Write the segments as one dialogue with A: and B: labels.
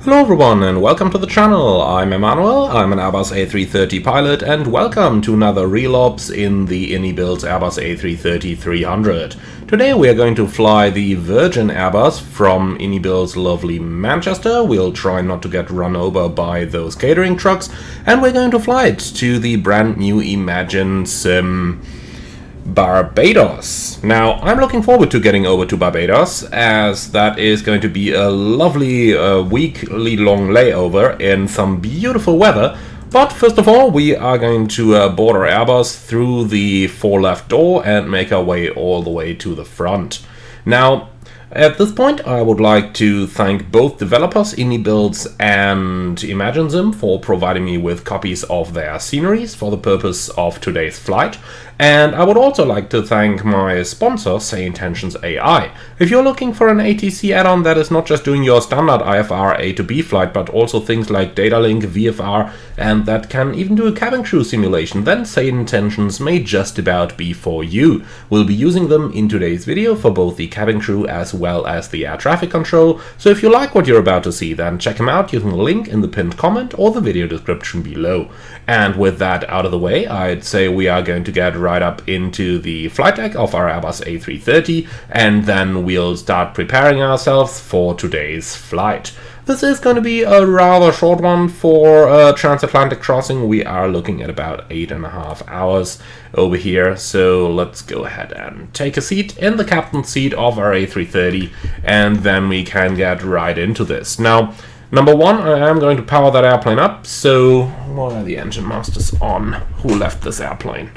A: Hello everyone and welcome to the channel. I'm Emmanuel, I'm an Airbus A330 pilot, and welcome to another relops in the InnyBuild Airbus A330-300. Today we are going to fly the Virgin Airbus from InnyBuild's lovely Manchester. We'll try not to get run over by those catering trucks, and we're going to fly it to the brand new Imagine Sim Barbados. Now, I'm looking forward to getting over to Barbados, as that is going to be a lovely weekly long layover in some beautiful weather. But first of all, we are going to board our Airbus through the fore left door and make our way all the way to the front. Now, at this point, I would like to thank both developers, InnyBuilds and ImagineSim, for providing me with copies of their sceneries for the purpose of today's flight. And I would also like to thank my sponsor, Say Intentions AI. If you're looking for an ATC add-on that is not just doing your standard IFR A to B flight, but also things like data link, VFR, and that can even do a cabin crew simulation, then Say Intentions may just about be for you. We'll be using them in today's video for both the cabin crew as well as the air traffic control. So if you like what you're about to see, then check them out using the link in the pinned comment or the video description below. And with that out of the way, I'd say we are going to get right up into the flight deck of our Airbus A330, and then we'll start preparing ourselves for today's flight. This is going to be a rather short one for a transatlantic crossing. We are looking at about 8.5 hours over here, so let's go ahead and take a seat in the captain's seat of our A330, and then we can get right into this. Now, number one, I am going to power that airplane up, so what are the engine masters on? Who left this airplane?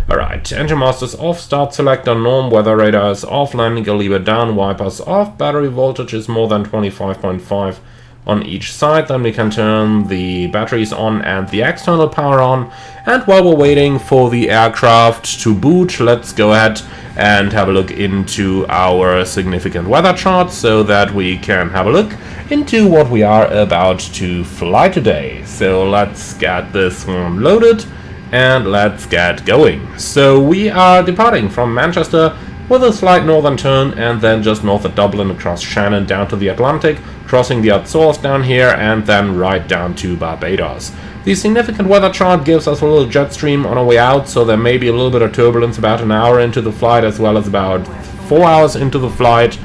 A: Alright, engine masters off, start selector, norm, weather radar is off, landing gear lever down, wipers off, battery voltage is more than 25.5 on each side. Then we can turn the batteries on and the external power on. And while we're waiting for the aircraft to boot, let's go ahead and have a look into our significant weather chart so that we can have a look into what we are about to fly today. So let's get this one loaded and let's get going. So we are departing from Manchester with a slight northern turn and then just north of Dublin across Shannon down to the Atlantic, crossing the Azores down here and then right down to Barbados. The significant weather chart gives us a little jet stream on our way out, so there may be a little bit of turbulence about an hour into the flight as well as about 4 hours into the flight.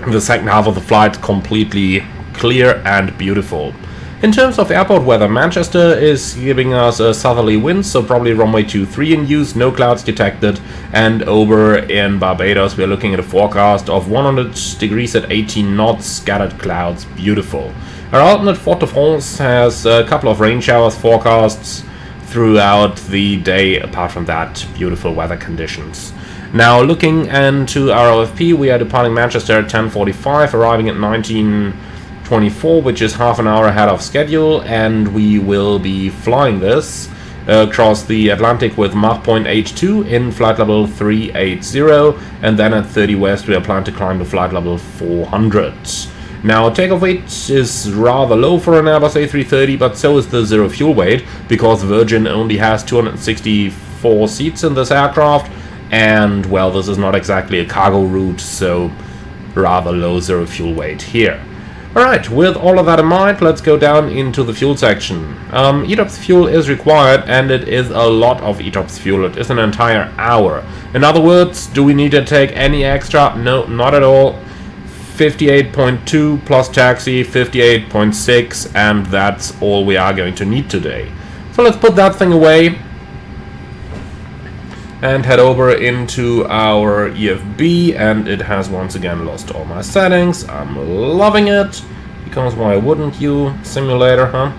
A: The second half of the flight completely clear and beautiful. In terms of airport weather, Manchester is giving us a southerly wind, so probably runway 23 in use, no clouds detected. And over in Barbados, we're looking at a forecast of 100 degrees at 18 knots, scattered clouds, beautiful. Our alternate Fort de France has a couple of rain showers forecasts throughout the day. Apart from that, beautiful weather conditions. Now, looking into our OFP, we are departing Manchester at 10:45, arriving at 19:24, which is half an hour ahead of schedule, and we will be flying this across the Atlantic with Mach point H2 in flight level 380, and then at 30 west we are planning to climb to flight level 400. Now, takeoff weight is rather low for an Airbus A330, but so is the zero fuel weight, because Virgin only has 264 seats in this aircraft, and well, this is not exactly a cargo route, so rather low zero fuel weight here. Alright, with all of that in mind, let's go down into the fuel section. ETOPS fuel is required, and it is a lot of ETOPS fuel. It is an entire hour. In other words, do we need to take any extra? No, not at all. 58.2 plus taxi, 58.6, and that's all we are going to need today. So let's put that thing away and head over into our EFB, and it has once again lost all my settings. I'm loving it, because why wouldn't you, simulator, huh?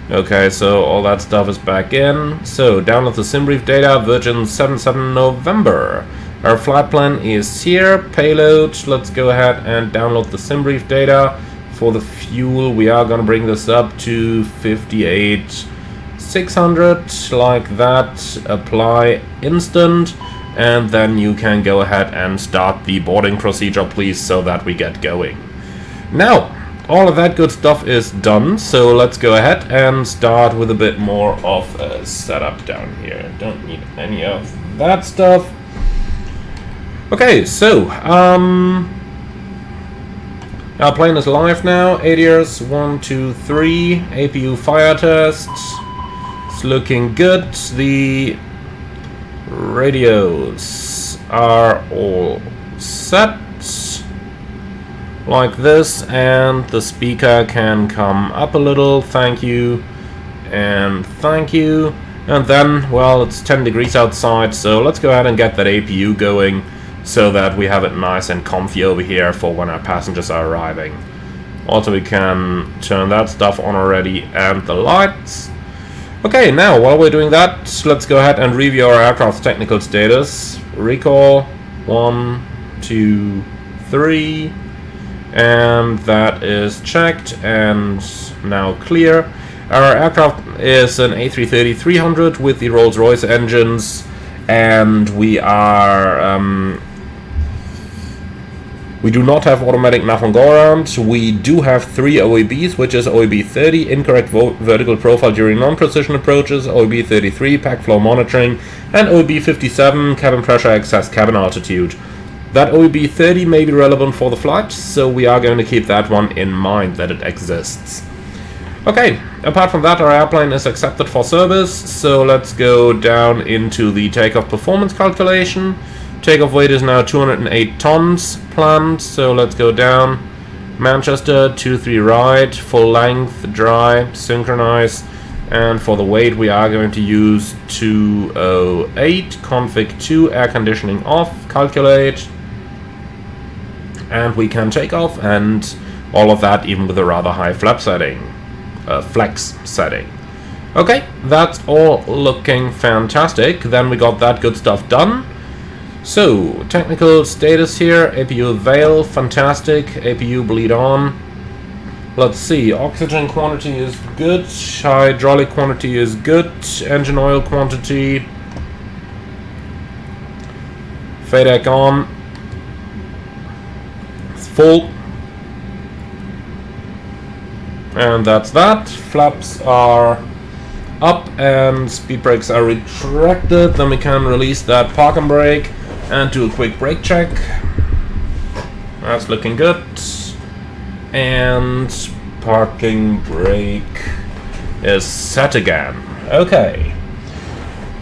A: Okay, so all that stuff is back in. So download the SimBrief data, Virgin 77 November. Our flight plan is here, payload. Let's go ahead and download the SimBrief data. For the fuel, we are gonna bring this up to 58,600, like that. Apply instant, and then you can go ahead and start the boarding procedure, please, so that we get going. Now, all of that good stuff is done, so let's go ahead and start with a bit more of a setup down here. Don't need any of that stuff. Okay, so Our plane is live now. ADRs 1, 2, 3. APU fire test. It's looking good. The radios are all set like this, and the speaker can come up a little. Thank you and thank you. And then, well, it's 10 degrees outside, so let's go ahead and get that APU going so that we have it nice and comfy over here for when our passengers are arriving. Also, we can turn that stuff on already, and the lights. Okay, now while we're doing that, let's go ahead and review our aircraft's technical status. Recall 1, 2, 3, and that is checked and now clear. Our aircraft is an A330-300 with the Rolls-Royce engines, and we do not have automatic nav on go-around. We do have 3 OEBs, which is OEB 30, incorrect vertical profile during non-precision approaches, OEB 33, pack flow monitoring, and OEB 57, cabin pressure excess cabin altitude. That OEB 30 may be relevant for the flight, so we are going to keep that one in mind that it exists. Okay, apart from that, our airplane is accepted for service, so let's go down into the takeoff performance calculation. Takeoff weight is now 208 tons planned, so let's go down. Manchester, 2-3 right, full length, dry, synchronize, and for the weight we are going to use 208, config 2, air conditioning off, calculate, and we can take off, and all of that even with a rather high flex setting. Okay, that's all looking fantastic. Then we got that good stuff done. So, technical status here, APU veil, fantastic, APU bleed on. Let's see, oxygen quantity is good, hydraulic quantity is good, engine oil quantity, FADEC on, it's full. And that's that. Flaps are up and speed brakes are retracted. Then we can release that park and brake and do a quick brake check. That's looking good. And parking brake is set again. Okay.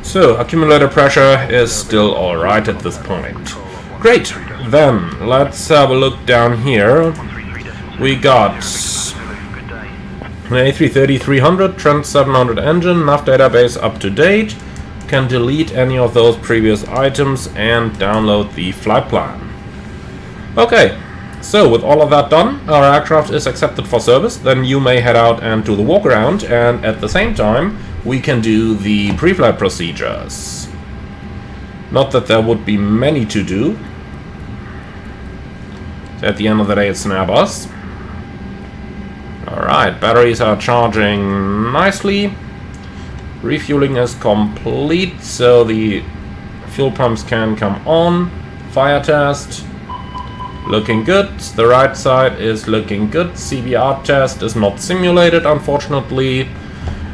A: So accumulator pressure is still alright at this point. Great. Then let's have a look down here. We got an A330-300 Trent 700 engine, nav database up to date. Can delete any of those previous items and download the flight plan. Okay, so with all of that done, our aircraft is accepted for service. Then you may head out and do the walk around, and at the same time we can do the pre-flight procedures. Not that there would be many to do. At the end of the day, it's an Airbus. Alright, batteries are charging nicely. Refueling is complete, so the fuel pumps can come on. Fire test, looking good. The right side is looking good. CBR test is not simulated, unfortunately.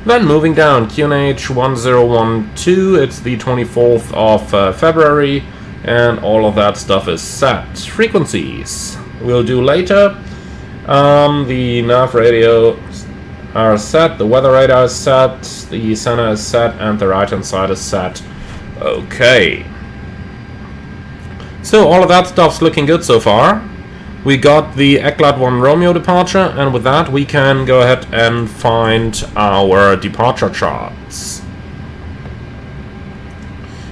A: Then moving down, QNH 1012, it's the 24th of February, and all of that stuff is set. Frequencies we'll do later. The nav radio are set, the weather radar is set, the center is set, and the right hand side is set. Okay. So all of that stuff's looking good so far. We got the ECLAT 1 Romeo departure, and with that we can go ahead and find our departure charts.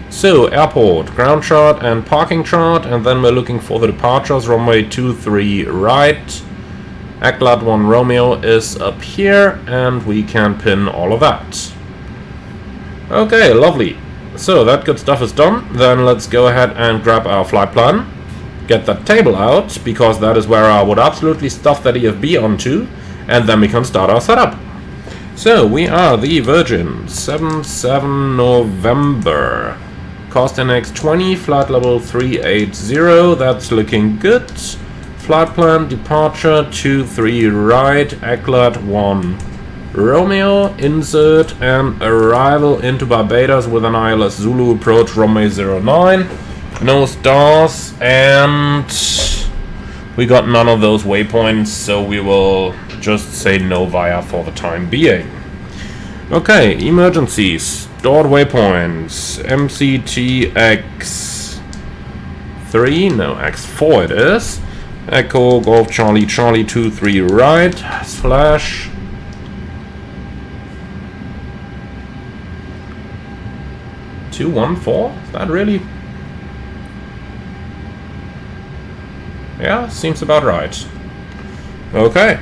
A: So airport, ground chart and parking chart, and then we're looking for the departures, runway 23 right. ECLAT 1 Romeo is up here, and we can pin all of that. Okay, lovely. So that good stuff is done. Then let's go ahead and grab our flight plan. Get that table out, because that is where I would absolutely stuff that EFB onto, and then we can start our setup. So we are the Virgin 77 November. Cost index 20, flight level 380, that's looking good. Flight plan, departure 23 right, ECLAT 1 Romeo, insert, and arrival into Barbados with an ILS Zulu approach runway 09. No stars, and We got none of those waypoints, so we will just say no via for the time being. Okay, emergencies. Stored waypoints. MCTX3, no, X4 it is. Echo Golf Charlie Charlie 23 right slash (214). Is that really? Yeah, seems about right. Okay.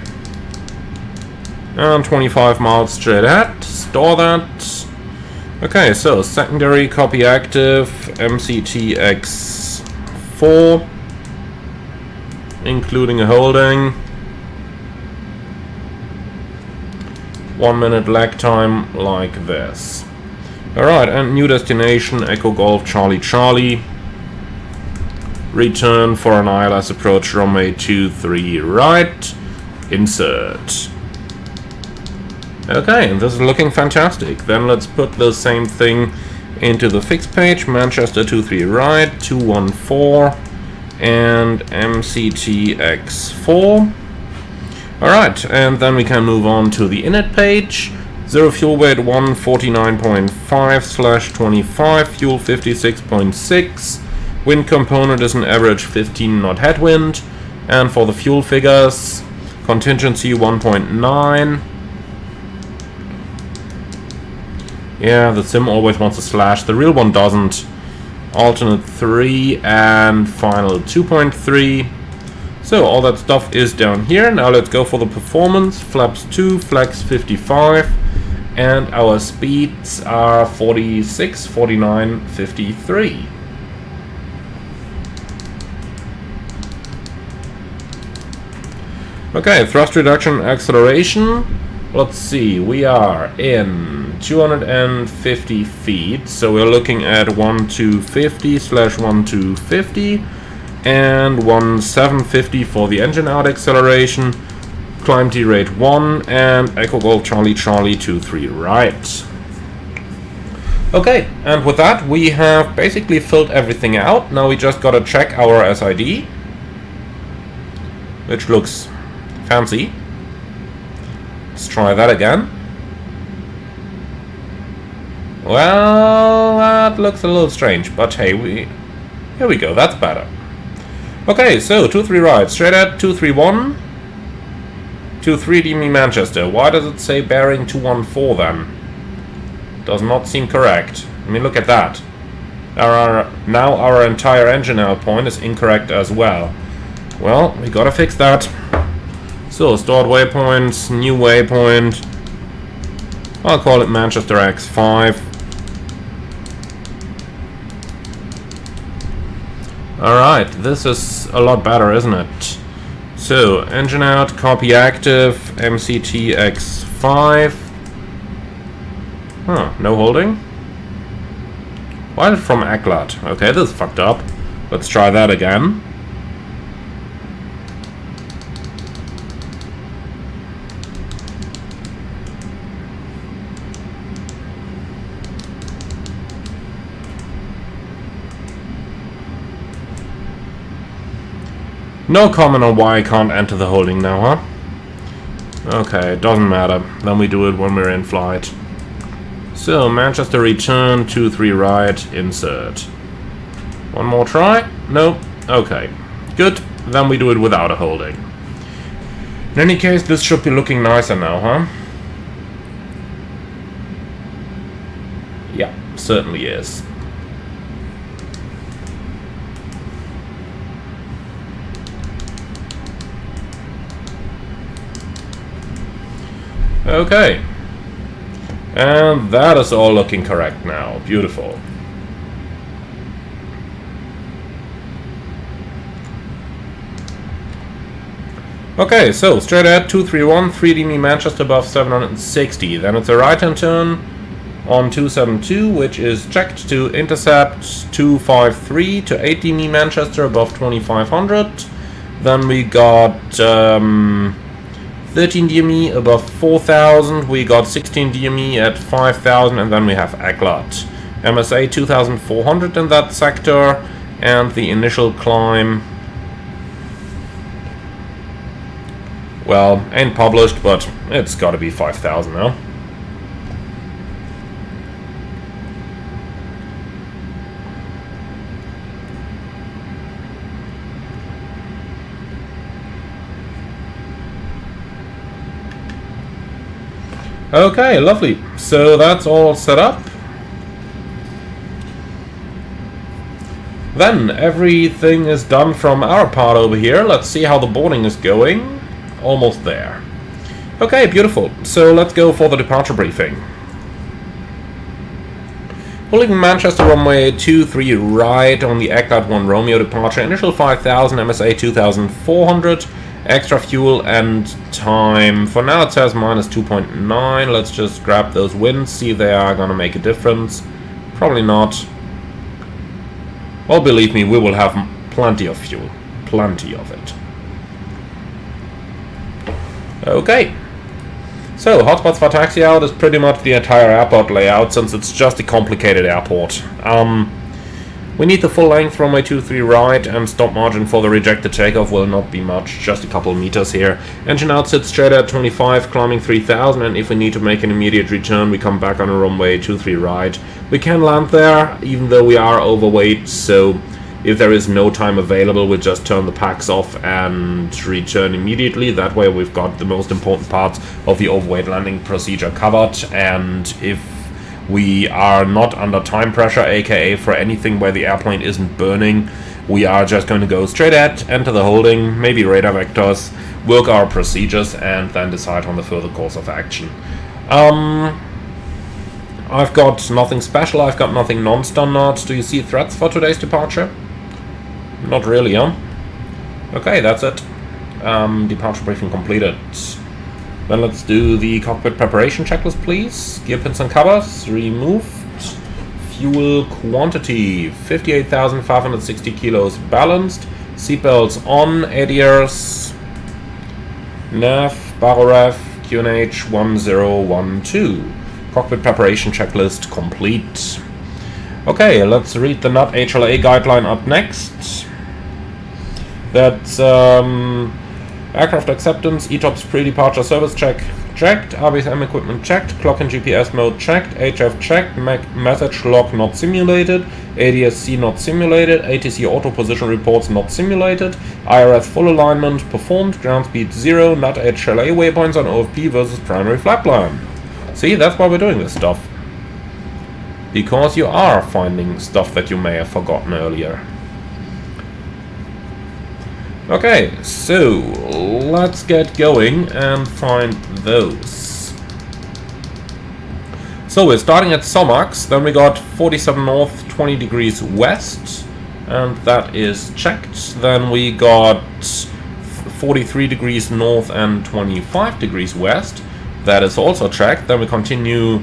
A: And 25 miles straight ahead. Store that. Okay, so secondary copy active MCTX4, including a holding. 1 minute lag time like this. Alright, and new destination Echo Golf Charlie Charlie. Return for an ILS approach runway 23 right. Insert. Okay, and this is looking fantastic. Then let's put the same thing into the fixed page. Manchester 23 right, 214, and MCTX4. Alright, and then we can move on to the init page. 0 fuel weight 149.5/25, fuel 56.6. Wind component is an average 15 knot headwind. And for the fuel figures, contingency 1.9. Yeah, the sim always wants a slash, the real one doesn't. Alternate 3 and final 2.3. So all that stuff is down here. Now let's go for the performance. Flaps 2, flex 55. And our speeds are 46, 49, 53. Okay, thrust reduction acceleration. Let's see, we are in 250 feet, so we're looking at 1250/1250 and 1750 for the engine out acceleration. Climb T rate 1 and Echo Golf Charlie Charlie 23 right. Okay, and with that we have basically filled everything out. Now we just gotta check our SID, which looks fancy. Let's try that again. Well, that looks a little strange, but hey, here we go, that's better. Okay, so 23 right, straight at 231. 23 DME Manchester. Why does it say bearing 214 then? Does not seem correct. I mean, look at that. Now our entire engine out point is incorrect as well. Well, we gotta fix that. So, stored waypoints, new waypoint. I'll call it Manchester X5. Alright, this is a lot better, isn't it? So, engine out, copy active, MCTX5. Huh, no holding? Why is it from Eklat? Okay, this is fucked up. Let's try that again. No comment on why I can't enter the holding now, huh? Okay, it doesn't matter. Then we do it when we're in flight. So, Manchester return, 23 right, insert. One more try? Nope. Okay. Good. Then we do it without a holding. In any case, this should be looking nicer now, huh? Yeah, certainly is. Okay, and that is all looking correct now. Beautiful. Okay, so straight ahead 231, 3DME Manchester above 760. Then it's a right-hand turn on 272, which is checked to intercept 253 to 8DME Manchester above 2500. Then we got 13 DME above 4000, we got 16 DME at 5000, and then we have Eklat. MSA 2400 in that sector, and the initial climb Well, ain't published, but it's gotta be 5,000 now. Okay, lovely. So that's all set up. Then everything is done from our part over here. Let's see how the boarding is going. Almost there. Okay, beautiful. So let's go for the departure briefing. We're leaving Manchester runway 23 right on the Egglet 1 Romeo departure. Initial 5,000, MSA 2,400. Extra fuel and time. For now it says minus 2.9. Let's just grab those winds, see if they are gonna make a difference. Probably not. Well, believe me, we will have plenty of fuel. Plenty of it. Okay. So, hotspots for taxi out is pretty much the entire airport layout, since it's just a complicated airport. We need the full length runway 23 right, and stop margin for the rejected takeoff will not be much, just a couple meters here. Engine out sits straight at 25, climbing 3000, and if we need to make an immediate return, we come back on a runway 23 right. We can land there, even though we are overweight, so if there is no time available, we'll just turn the packs off and return immediately. That way we've got the most important parts of the overweight landing procedure covered, and if we are not under time pressure, aka for anything where the airplane isn't burning, we are just going to go straight at, enter the holding, maybe radar vectors, work our procedures, and then decide on the further course of action. I've got nothing special, I've got nothing non-standard. Do you see threats for today's departure? Not really, huh? Okay, that's it. Departure briefing completed. Then let's do the cockpit preparation checklist, please. Gear pins and covers removed. Fuel quantity 58,560 kilos balanced. Seatbelts on, ADRs. Nav, Baroref, QNH 1012. Cockpit preparation checklist complete. Okay, let's read the NUT HLA guideline up next. That's aircraft acceptance, ETOPS pre-departure service check checked, RBSM equipment checked, clock and GPS mode checked, HF checked, message log not simulated, ADS-C not simulated, ATC auto position reports not simulated, IRS full alignment performed, ground speed 0, NUT HLA waypoints on OFP versus primary flight plan. See, that's why we're doing this stuff. Because you are finding stuff that you may have forgotten earlier. Okay, so let's get going and find those. So we're starting at Somax, then we got 47 north, 20 degrees west, and that is checked. Then we got 43 degrees north and 25 degrees west, that is also checked. Then we continue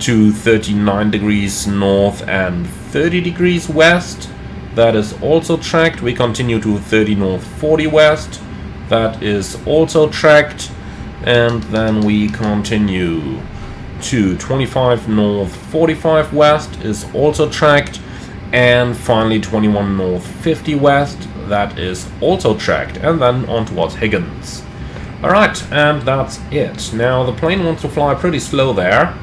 A: to 39 degrees north and 30 degrees west. That is also checked. We continue to 30 north, 40 west. That is also checked. And then we continue to 25 north, 45 west is also checked. And finally 21 north, 50 west. That is also checked. And then on towards Higgins. Alright, and that's it. Now the plane wants to fly pretty slow there.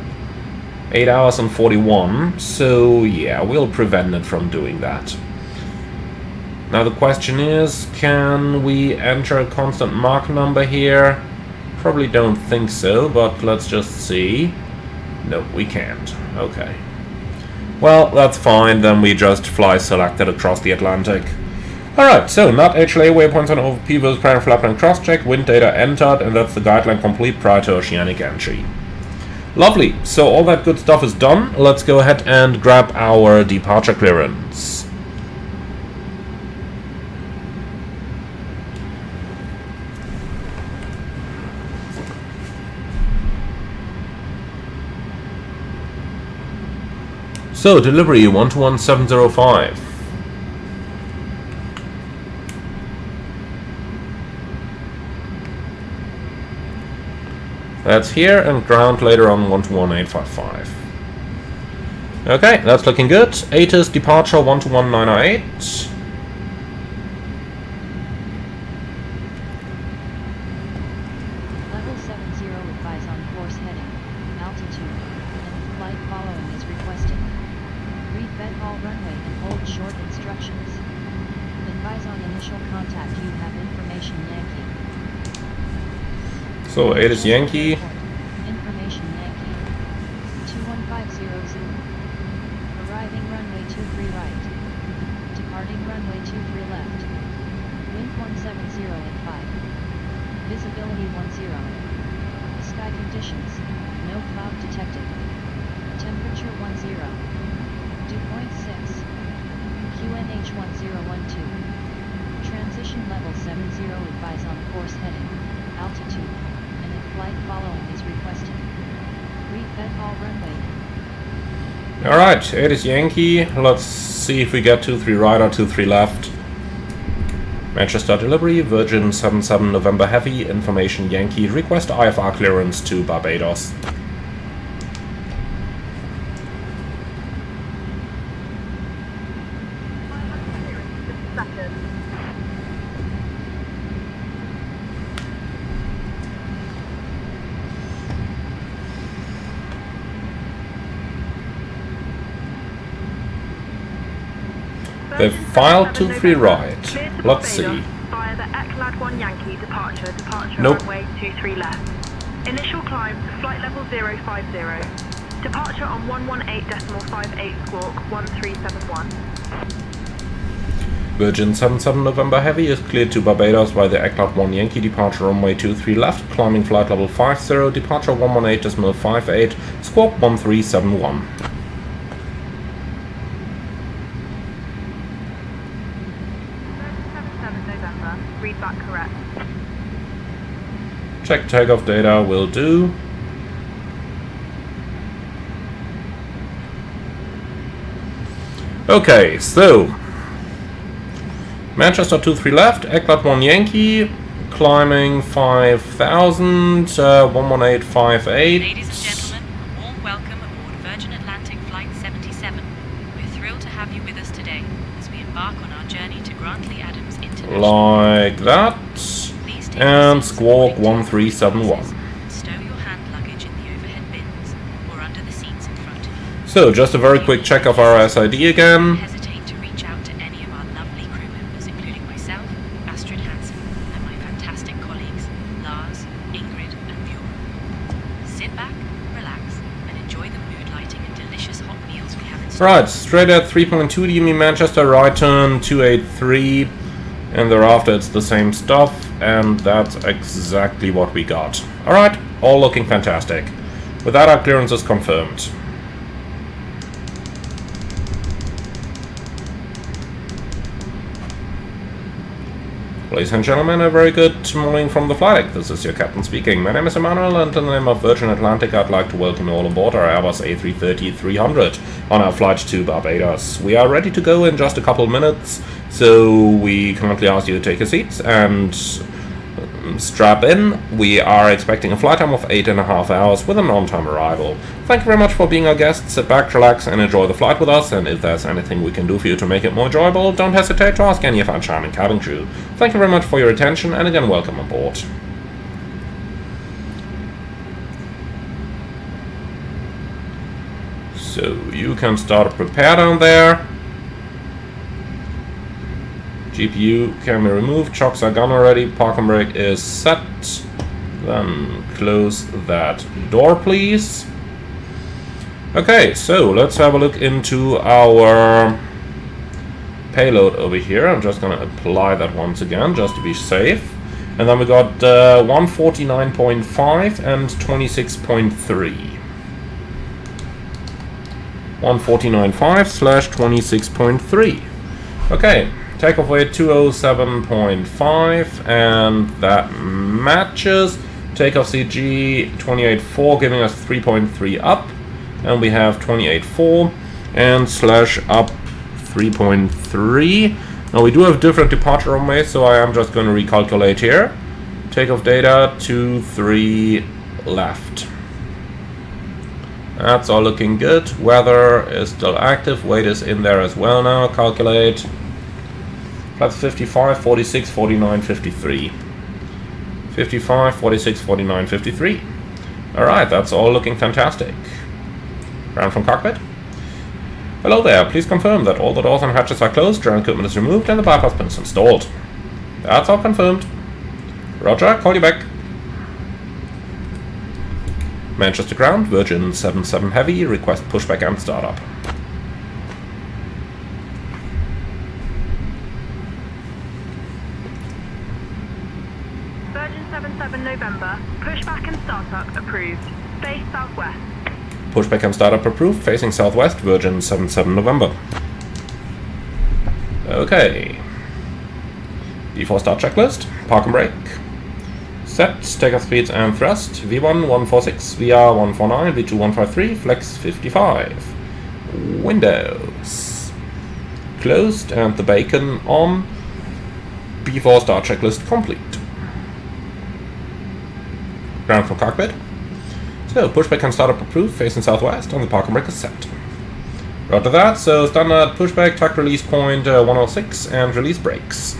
A: 8 hours and 41. So yeah, we'll prevent it from doing that. Now the question is, can we enter a constant Mach number here? Probably don't think so, but let's just see. No, we can't. Okay. Well, that's fine, then we just fly selected across the Atlantic. Alright, so NUT HLA waypoints on OVP versus primary flight plan cross-check, wind data entered, and that's the guideline complete prior to oceanic entry. Lovely, so all that good stuff is done. Let's go ahead and grab our departure clearance. So, delivery 121705. That's here, and ground later on 121855. Okay, that's looking good. ATIS departure 121908.
B: course heading, altitude, and flight following is requested. Read vet all runway and hold short instructions. Advise on initial contact you have information Yankee.
A: So 8 is Yankee.
B: Information Yankee. 21500. Arriving runway 23 right. Departing runway 23 left. Wind 170 at 5. Visibility 10. Sky conditions, no cloud detected. Temperature 10. Dew point 6. QNH 1012. Transition level 70. Advise on course heading, altitude, and if flight following is requested. Read vet all runway.
A: Alright, 8 is Yankee. Let's see if we get 23 right or 23 left. Manchester delivery, Virgin 77 November Heavy, information Yankee, request IFR clearance to Barbados. They've filed 23 right. Let's see.
C: Via the ECLAD 1 Yankee departure
A: Nope.
C: runway 23 left. Initial climb to flight level 050. Departure on 118.58 squawk 1371.
A: Virgin 77 November Heavy is cleared to Barbados by the ECLAD 1 Yankee departure runway 23 left, climbing flight level 50, departure 118.58 squawk 1371.
C: 7 November, read back correct.
A: Check takeoff data will do. Okay, so Manchester 23 left, ECLAD 1 Yankee, climbing 5000, 11858.
D: Ladies and gentlemen, a warm welcome aboard Virgin Atlantic Flight 77. We're thrilled to have you with us today as we embark on our journey to Grantley Adams International.
A: Like that.
D: Please take
A: And
D: your seats
A: squawk
D: according to the
A: 1371.
D: process and stow your hand luggage in the overhead bins or under the seats in front of you.
A: So, just a very quick check of our SID
D: Don't
A: again.
D: hesitate to reach out to any of our lovely crew members, including myself, Astrid Hansen, and my fantastic colleagues, Lars, Ingrid, and Bjorn. Sit back, relax, and enjoy the mood lighting and delicious hot meals we have in store.
A: Right, straight at 3.2, do you mean Manchester, right turn 283, and thereafter it's the same stuff, and that's exactly what we got. Alright, all looking fantastic. With that, our clearance is confirmed. Ladies and gentlemen, a very good morning from the flight deck. This is your captain speaking. My name is Emmanuel, and in the name of Virgin Atlantic, I'd like to welcome you all aboard our Airbus A330-300 on our flight to Barbados. We are ready to go in just a couple minutes, so we kindly ask you to take your seats and strap in. We are expecting a flight time of 8.5 hours with an on-time arrival. Thank you very much for being our guest. Sit back, relax, and enjoy the flight with us. And if there's anything we can do for you to make it more enjoyable, don't hesitate to ask any of our charming cabin crew. Thank you very much for your attention, and again, welcome aboard. So you can start to prepare down there. GPU can be removed, chocks are gone already, parking brake is set. Then close that door, please. Okay, so let's have a look into our payload over here. I'm just gonna apply that once again, just to be safe. And then we got 149.5 and 26.3. 149.5/26.3. Okay. Takeoff weight 207.5, and that matches. Takeoff CG 28.4, giving us 3.3 up, and we have 28.4 and slash up 3.3. Now we do have different departure runways, so I am just going to recalculate here. Takeoff data 23 left. That's all looking good. Weather is still active. Weight is in there as well now. Calculate. That's 55, 46, 49, 53. 55, 46, 49, 53. Alright, that's all looking fantastic. Ground from cockpit. Hello there, please confirm that all the doors and hatches are closed, ground equipment is removed, and the bypass pin is installed. That's all confirmed. Roger, call you back. Manchester ground, Virgin 77 Heavy, request pushback and startup.
C: Virgin 77 November, pushback and startup approved. Base southwest.
A: Pushback and startup approved, facing southwest, Virgin 77 November. Okay. V4 start checklist, park and brake. Set, takeoff speeds and thrust, V1 146, VR 149, V2 153, flex 55. Windows. Closed and the beacon on. V4 start checklist complete. Ground from cockpit. So, pushback and startup approved, facing southwest, and the park and brake is set. Roger that, so standard pushback, tuck release point 106, and release brakes.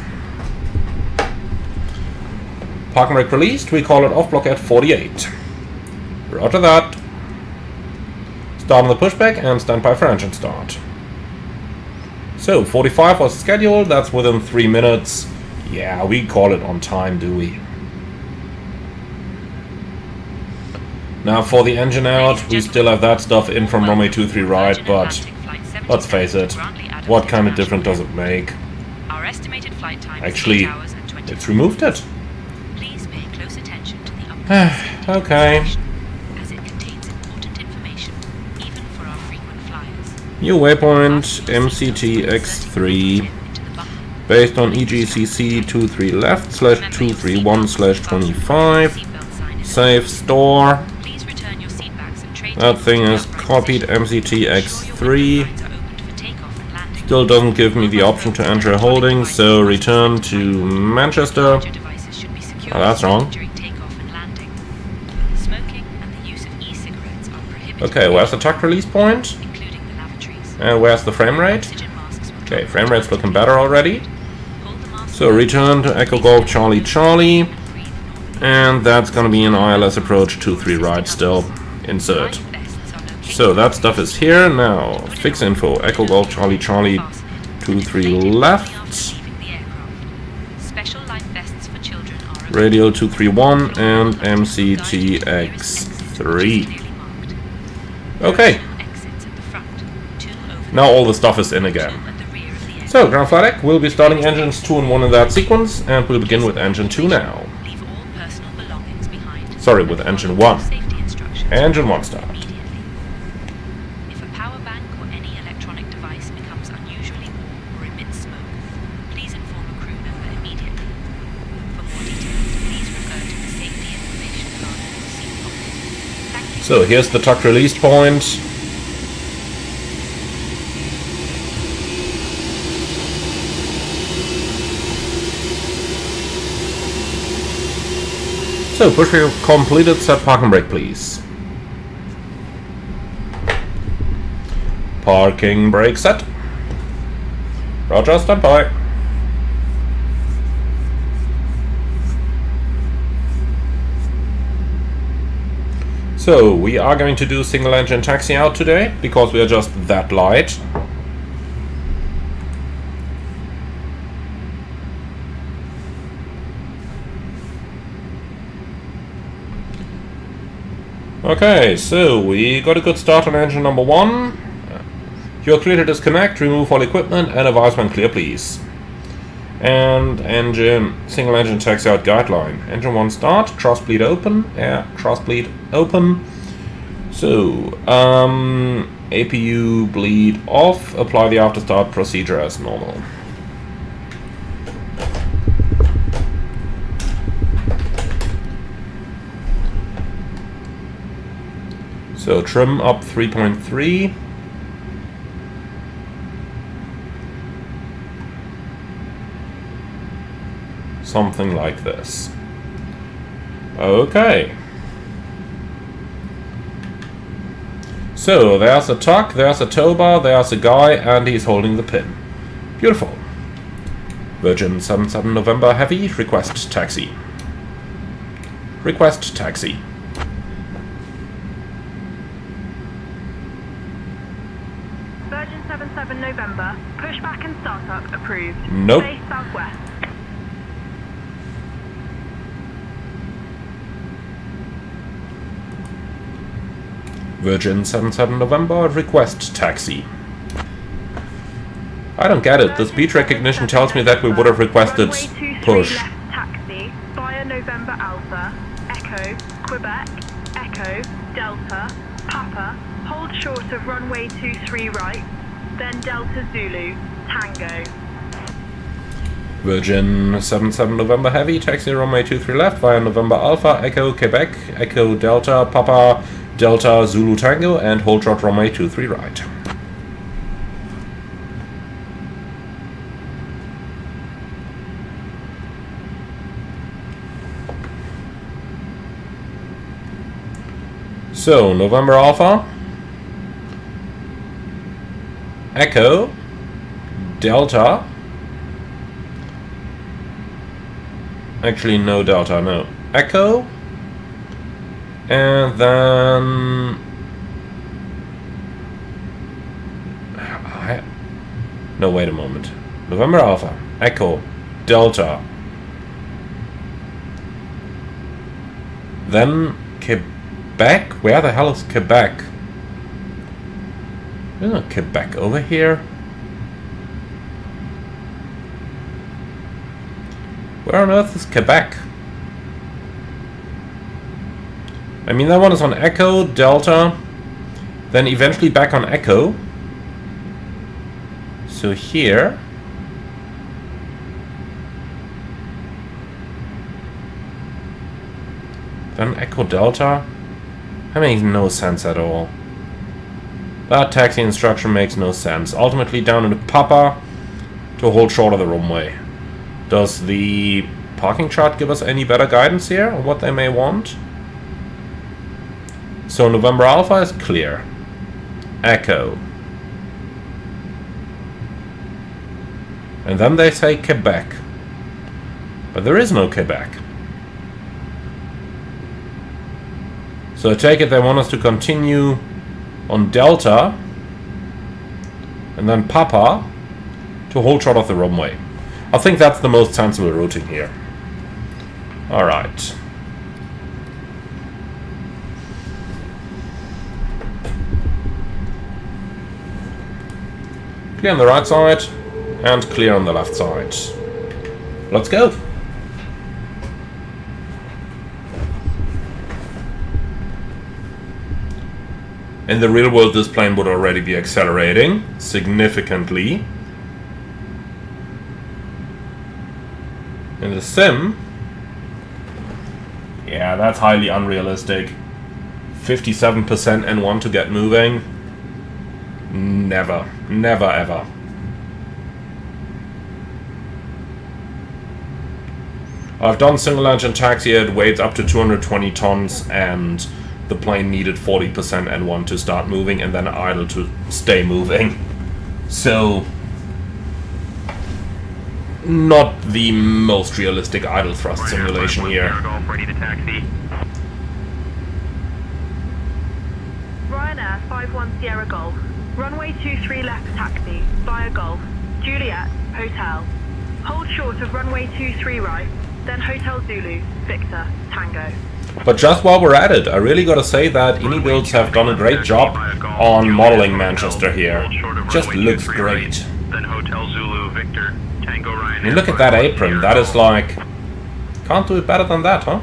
A: Park and brake released, we call it off block at 48. Roger that. Start on the pushback and stand by for engine start. So, 45 was scheduled, that's within 3 minutes. Yeah, we call it on time, do we? Now for the engine out, we still have that stuff in from runway 23 right, but let's face it, what kind of difference does it make? Actually, it's removed it.
D: Please pay close attention to the
A: Okay.
D: as it contains important information, even for our frequent flyers.
A: New waypoint MCT-X3 based on EGCC 23 left /231 /25. Save store. That thing is copied MCT-X3. Still doesn't give me the option to enter a holding, so return to Manchester. Oh, that's wrong. Okay, where's the tuck release point? And where's the frame rate? Okay, frame rate's looking better already. So return to Echo Golf Charlie Charlie. And that's gonna be an ILS approach 23 right still. Insert. So that stuff is here now. Fix info. Echo Golf Charlie Charlie 23 left. Radio 231 and MCT-X3. Okay. Now all the stuff is in again. So, ground flight deck, we'll be starting engines 2 and 1 in that sequence, and we'll begin with engine 2 now. Sorry, with engine 1. Engine 1 start.
D: If a power bank or any electronic device becomes unusually warm or emits smoke, please inform a crew member immediately. For more details, please refer to the safety information card on the seat pocket. Thank you.
A: So here's the tuck release point. So push completed, set park and brake please. Parking brake set. Roger, stand by. So we are going to do single engine taxi out today because we are just that light. Okay, so we got a good start on engine number 1. You're clear to disconnect, remove all equipment, and advise when clear, please. And single engine taxi out guideline. Engine 1 start, cross bleed open, cross bleed open. So, APU bleed off, apply the after start procedure as normal. So trim up 3.3. Something like this. Okay. So there's a tuck, there's a tow bar, there's a guy, and he's holding the pin. Beautiful. Virgin 77 November Heavy, request taxi. Request taxi.
C: Virgin 77 November, pushback and startup approved.
A: Nope.
C: Base southwest.
A: Virgin 77 November, request taxi. I don't get it. The speech recognition tells me that we would have requested push.
C: Left taxi via November Alpha, Echo, Quebec, Echo, Delta, Papa, hold short of runway 23 right, then Delta Zulu, Tango.
A: Virgin 77 November Heavy, taxi runway 23 left via November Alpha, Echo, Quebec, Echo, Delta, Papa, Delta, Zulu Tango, and hold short runway 23 right. So, November Alpha, Echo, Delta, actually no Delta, no, Echo, and then, no, wait a moment, November Alpha, Echo, Delta, then Quebec? Where the hell is Quebec? There's no Quebec over here. Where on earth is Quebec? I mean, that one is on Echo, Delta, then eventually back on Echo. So here. Then Echo, Delta. That makes no sense at all. That taxi instruction makes no sense. Ultimately down into Papa to hold short of the runway. Does the parking chart give us any better guidance here on what they may want? So November Alpha is clear. Echo. And then they say Quebec. But there is no Quebec. So I take it they want us to continue on Delta and then Papa to hold short of the runway. I think that's the most sensible routing here. Alright. Clear on the right side and clear on the left side. Let's go. In the real world, this plane would already be accelerating significantly. In the sim, yeah, that's highly unrealistic. 57% N1 to get moving. Never. Never ever. I've done single engine taxi at weights up to 220 tons and the plane needed 40% N1 to start moving and then idle to stay moving. So, not the most realistic idle thrust simulation here.
E: Ready to taxi.
C: Ryanair 51 Sierra Golf, runway 23 left taxi, via Golf, Juliet, Hotel. Hold short of runway 23 right, then Hotel Zulu, Victor, Tango.
A: But just while we're at it, I really gotta say that Builds have done a great job on modeling Manchester here. Just looks great.
E: Then Hotel Zulu, Victor, Tango Ryanair.
A: I mean, look at that apron, that is like... Can't do it better than that, huh?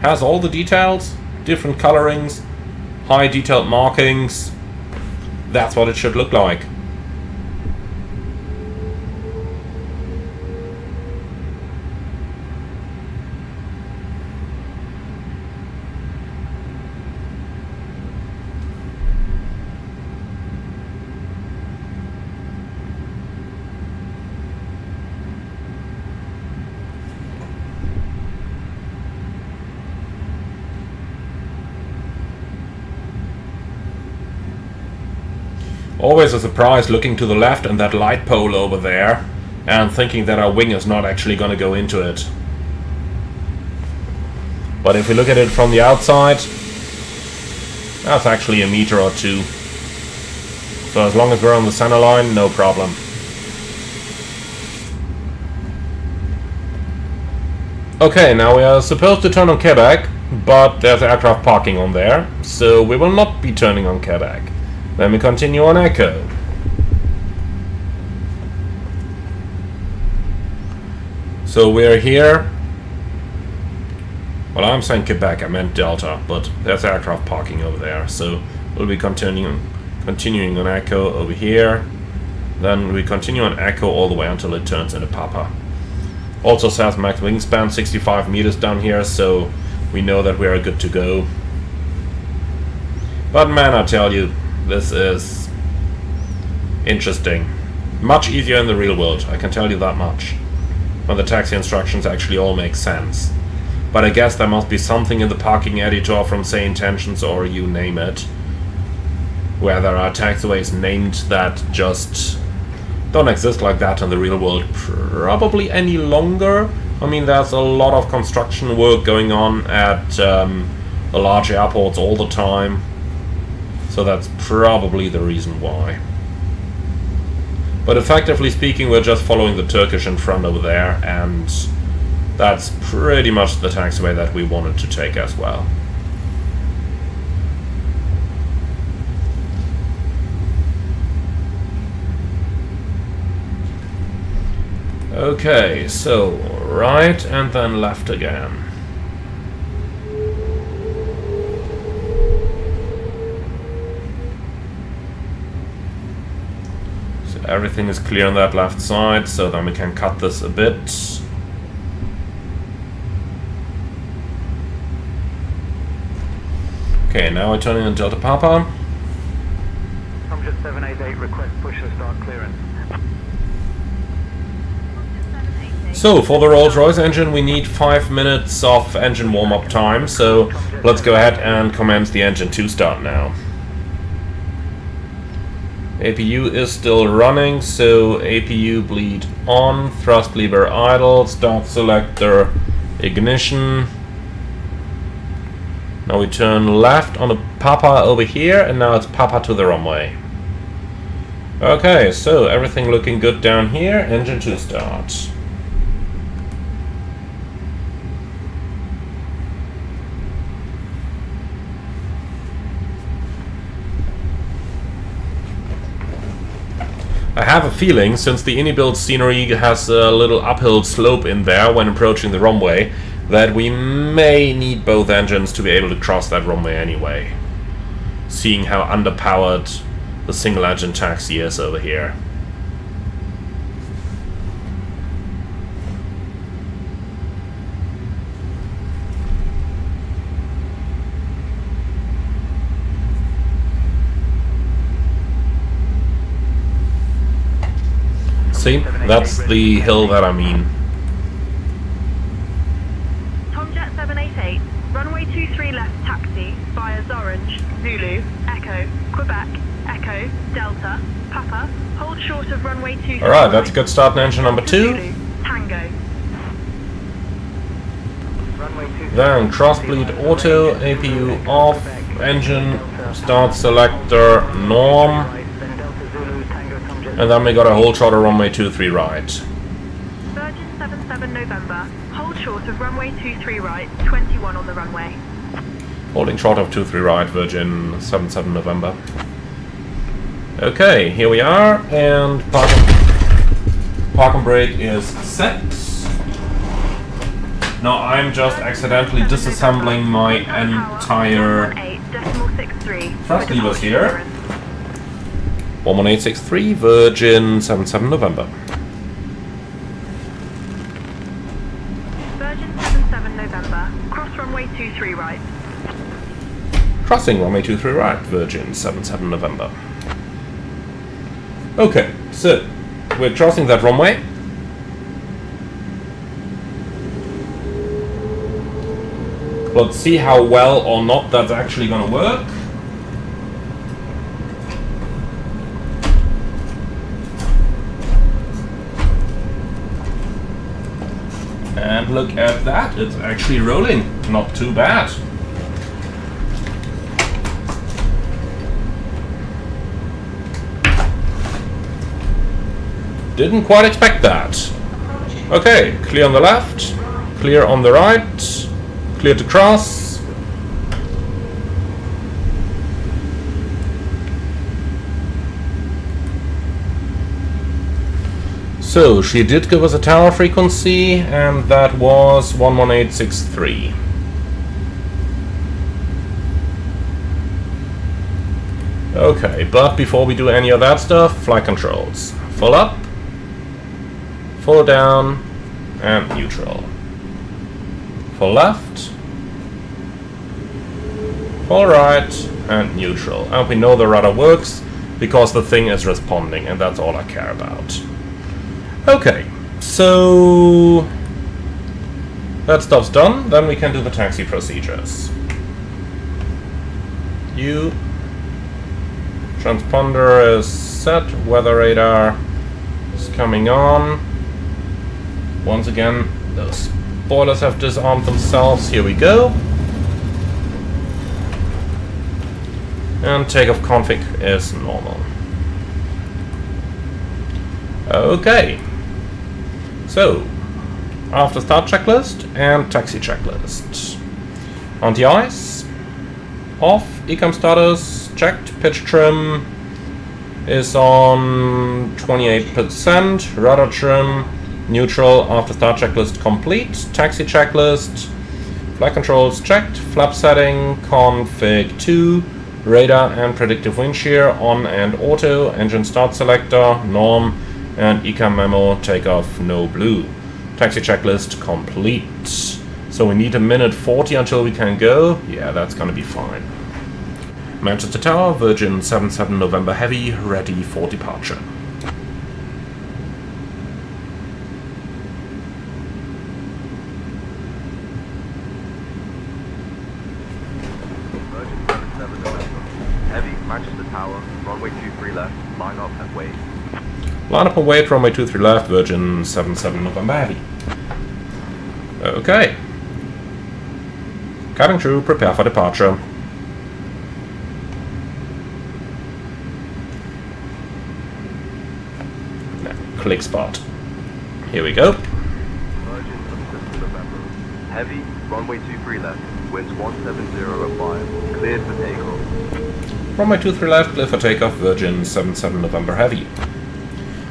A: Has all the details, different colorings, high detailed markings. That's what it should look like. Always a surprise looking to the left and that light pole over there and thinking that our wing is not actually going to go into it. But if we look at it from the outside, that's actually a meter or two. So as long as we're on the center line, no problem. Okay, now we are supposed to turn on Quebec, but there's aircraft parking on there, so we will not be turning on Quebec. Then we continue on Echo. So we're here. Well, I'm saying Quebec, I meant Delta, but there's aircraft parking over there, so we'll be continuing on Echo over here. Then we continue on Echo all the way until it turns into Papa. Also says max wingspan 65 meters down here, so we know that we are good to go. But man, I tell you, this is interesting. Much easier in the real world, I can tell you that much. When the taxi instructions actually all make sense. But I guess there must be something in the parking editor from say intentions or you name it, where there are taxiways named that just don't exist like that in the real world probably any longer. I mean, there's a lot of construction work going on at the large airports all the time, so that's probably the reason why. But effectively speaking, we're just following the Turkish in front over there, and that's pretty much the taxiway that we wanted to take as well. Okay, so right and then left again. So everything is clear on that left side, so then we can cut this a bit. Okay, now we're turning on Delta Papa.
F: Comjet 788, request push and start clearance.
A: So, for the Rolls-Royce engine we need 5 minutes of engine warm-up time, so let's go ahead and commence the engine 2 start now. APU is still running, so APU bleed on, thrust lever idle, start selector ignition. Now we turn left on the Papa over here, and now it's Papa to the runway. Okay, so everything looking good down here, engine 2 start. I have a feeling, since the ini-build scenery has a little uphill slope in there when approaching the runway, that we may need both engines to be able to cross that runway anyway, seeing how underpowered the single-engine taxi is over here. See, that's the hill that I mean.
C: Tomjet 788, runway 23 left taxi via Orange, Zulu, Echo, Quebec, Echo, Delta, Papa, hold short of runway 23.
A: Alright, that's a good start in engine number 2.
C: Zulu, Tango.
A: Then cross bleed auto, APU off, engine start selector norm. And then we got a hold short of runway 23 right.
C: Virgin 77 November, hold short of runway 23 right, 21 on the runway.
A: Holding short of 23 right, Virgin 77 November. Okay, here we are, and park and brake is set. Now I'm just accidentally disassembling my entire thrust levers here. 11863, Virgin 77 November.
C: Virgin 77 November, cross runway 23 right.
A: Crossing runway 23 right, Virgin 77 November. Okay, so we're crossing that runway. Let's see how well or not that's actually gonna work. And look at that, it's actually rolling. Not too bad. Didn't quite expect that. Okay, clear on the left, clear on the right, clear to cross. So, she did give us a tower frequency, and that was 11863. Okay, but before we do any of that stuff, flight controls. Full up, full down, and neutral. Full left, full right, and neutral. And we know the rudder works, because the thing is responding, and that's all I care about. Okay, so that stuff's done. Then we can do the taxi procedures. Transponder is set. Weather radar is coming on. Once again, the spoilers have disarmed themselves. Here we go. And takeoff config is normal. Okay. So, after start checklist and taxi checklist. Anti-ice, off, ecom status, checked, pitch trim is on 28%, rudder trim, neutral, after start checklist complete, taxi checklist, flight controls checked, flap setting, config 2, radar and predictive wind shear on and auto, engine start selector, norm, and ecom memo, takeoff, no blue. Taxi checklist complete. So we need a minute 40 until we can go. Yeah, that's gonna be fine. Manchester Tower, Virgin 77 November Heavy, ready for departure.
G: Virgin 77 November Heavy, Manchester Tower, runway 23 left, line up and wait.
A: Line up and wait, runway 23 left, Virgin 77 November Heavy. Okay. Cabin crew, prepare for departure. Now, click spot. Here we go.
G: Virgin 77 November Heavy, runway 23 left, winds 170.5, cleared for takeoff.
A: Runway 23 left, clear for takeoff, Virgin 77 November Heavy.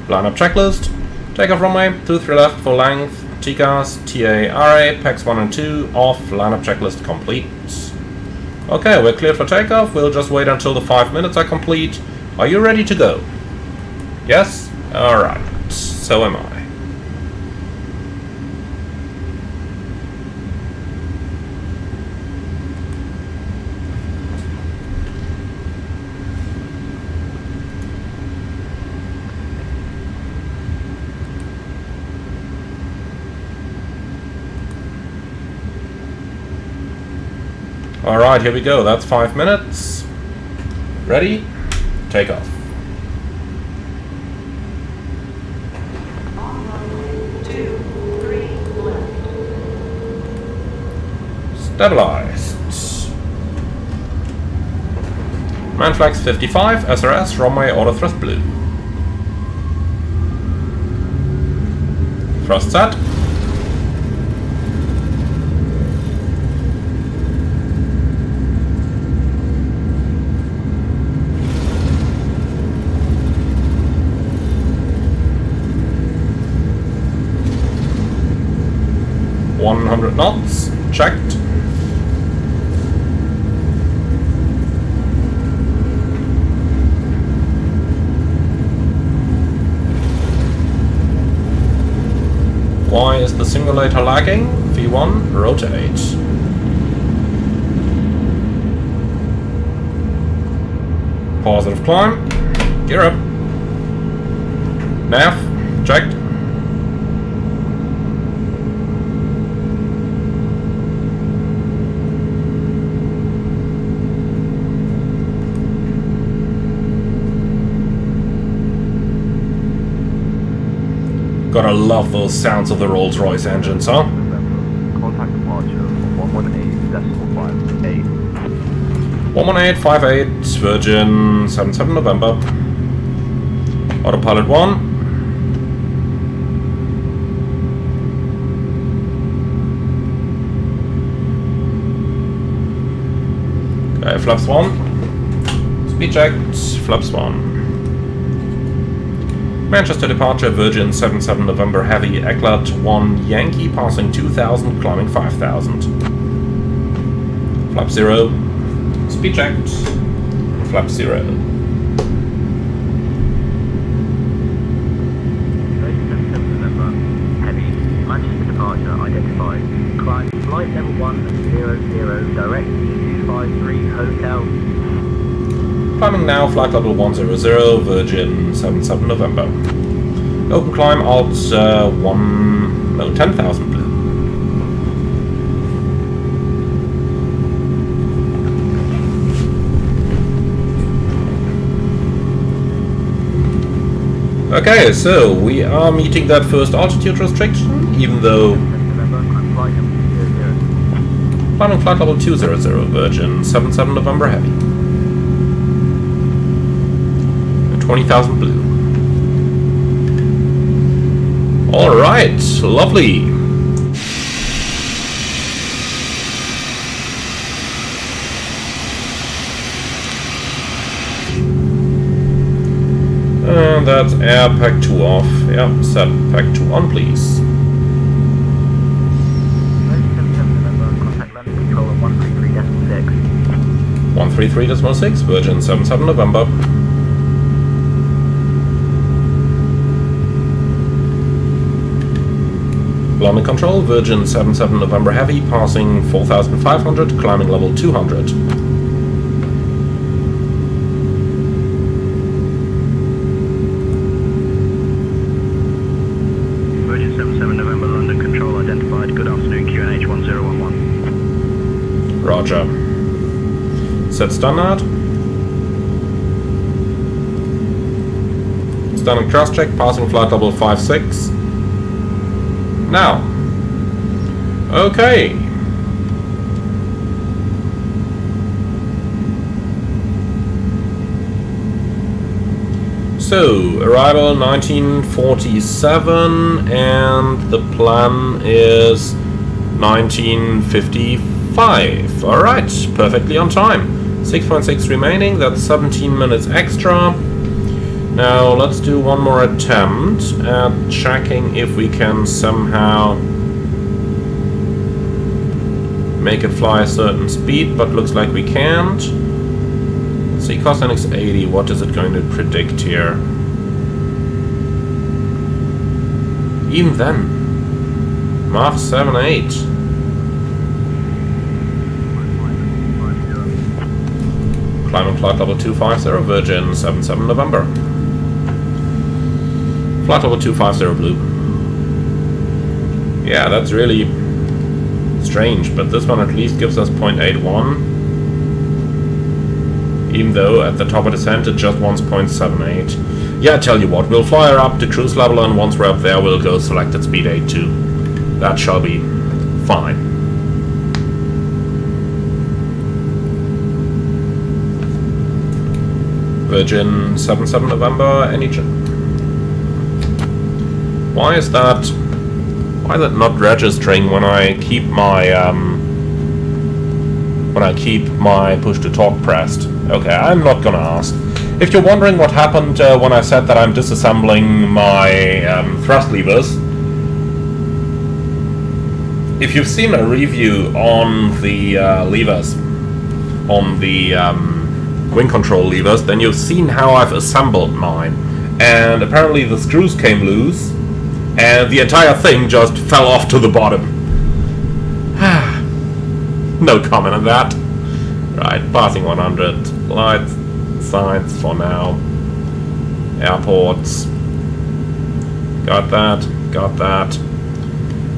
A: Lineup checklist. Takeoff runway 23 left, full length, TCAS, TA, RA, PAX 1 and 2, off, lineup checklist complete. Okay, we're cleared for takeoff, we'll just wait until the 5 minutes are complete. Are you ready to go? Yes? Alright, so am I. Alright, here we go. That's 5 minutes. Ready? Take off. Stabilized. Man flags 55, SRS, runway auto thrust blue. Thrust set. .100 knots, checked. Why is the simulator lagging? V1, rotate. Positive climb, gear up. Nav, checked. Gotta love those sounds of the Rolls-Royce engines, huh?
G: Contact departure of 118.58.
A: 11858, Virgin 77 November. Autopilot 1. Flaps 1. Speed checked. Flaps 1. Manchester departure, Virgin 77 November Heavy, Ecklat 1 Yankee, passing 2000, climbing 5000. Flap 0. Speed checked. Flap 0.
F: Manchester departure identified. Climb flight level 100, direct 253 Hotel.
A: Climbing now, flight level 100, Virgin 77 November. Open climb alt 10,000 blue. Okay, so we are meeting that first altitude restriction, even though climbing flight level 200, Virgin 77 November Heavy. 20,000 blue. Alright, lovely. And that's air pack 2 off. Yeah, set pack 2 on, please.
F: Contact landing control at 133.6.
A: 133.6, Virgin 77 November. Landing control, Virgin 77 November Heavy, passing 4,500, climbing level 200.
E: Virgin 77 November, London control identified. Good afternoon, QNH 1011.
A: Roger. Set standard. Standing cross check, passing flight level 56. Now. Okay. So, arrival 1947 and the plan is 1955. Alright, perfectly on time. 6.6 remaining, that's 17 minutes extra. Now let's do one more attempt at checking if we can somehow make it fly a certain speed, but looks like we can't. Let's see, cosnx 80, what is it going to predict here? Even then, Mach 7.8. Climbing flight level 250, Virgin 77 November. Flight level 250 blue. Yeah, that's really strange, but this one at least gives us 0.81. Even though at the top of descent it just wants 0.78. Yeah, I tell you what, we'll fly her up to cruise level, and once we're up there we'll go selected speed 82. That shall be fine. Virgin 77 November, any Why is that not registering when I keep my push to talk pressed? Okay, I'm not gonna ask. If you're wondering what happened when I said that I'm disassembling my thrust levers, if you've seen a review on the levers, on the wing control levers, then you've seen how I've assembled mine. And apparently the screws came loose, and the entire thing just fell off to the bottom. No comment on that. Right, passing 100. Lights, signs for now. Airports. Got that, got that.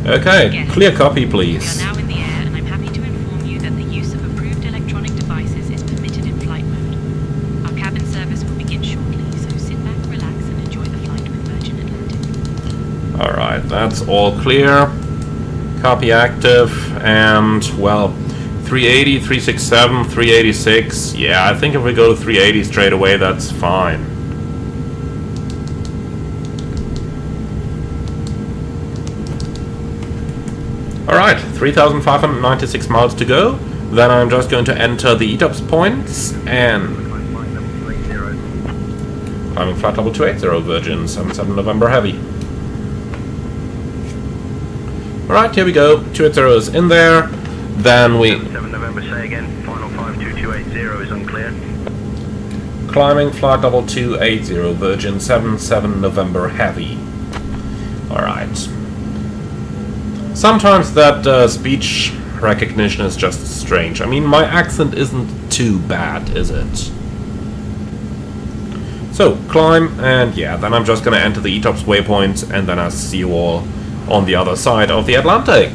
A: Okay,
D: Yes.
A: clear copy,
D: We
A: please.
D: are now in the air, and I'm happy to inform you that the use of approved electronic devices is permitted in flight mode. Our cabin service will begin shortly, so sit back, relax, and enjoy the flight with Virgin Atlantic.
A: Alright, that's all clear. Copy active, and, well, 380, 367, 386. Yeah, I think if we go to 380 straight away, that's fine. Alright, 3,596 miles to go. Then I'm just going to enter the ETOPS points and climbing flight level 280, Virgin 77 November Heavy. Alright, here we go. 280 is in there. Then we
E: 7 November, say again. Final 52280 is unclear.
A: climbing flight level 280, Virgin 77 November Heavy. Alright. Sometimes that speech recognition is just strange. I mean, my accent isn't too bad, is it? So, climb, and yeah, then I'm just gonna enter the ETOPS waypoint, and then I'll see you all on the other side of the Atlantic.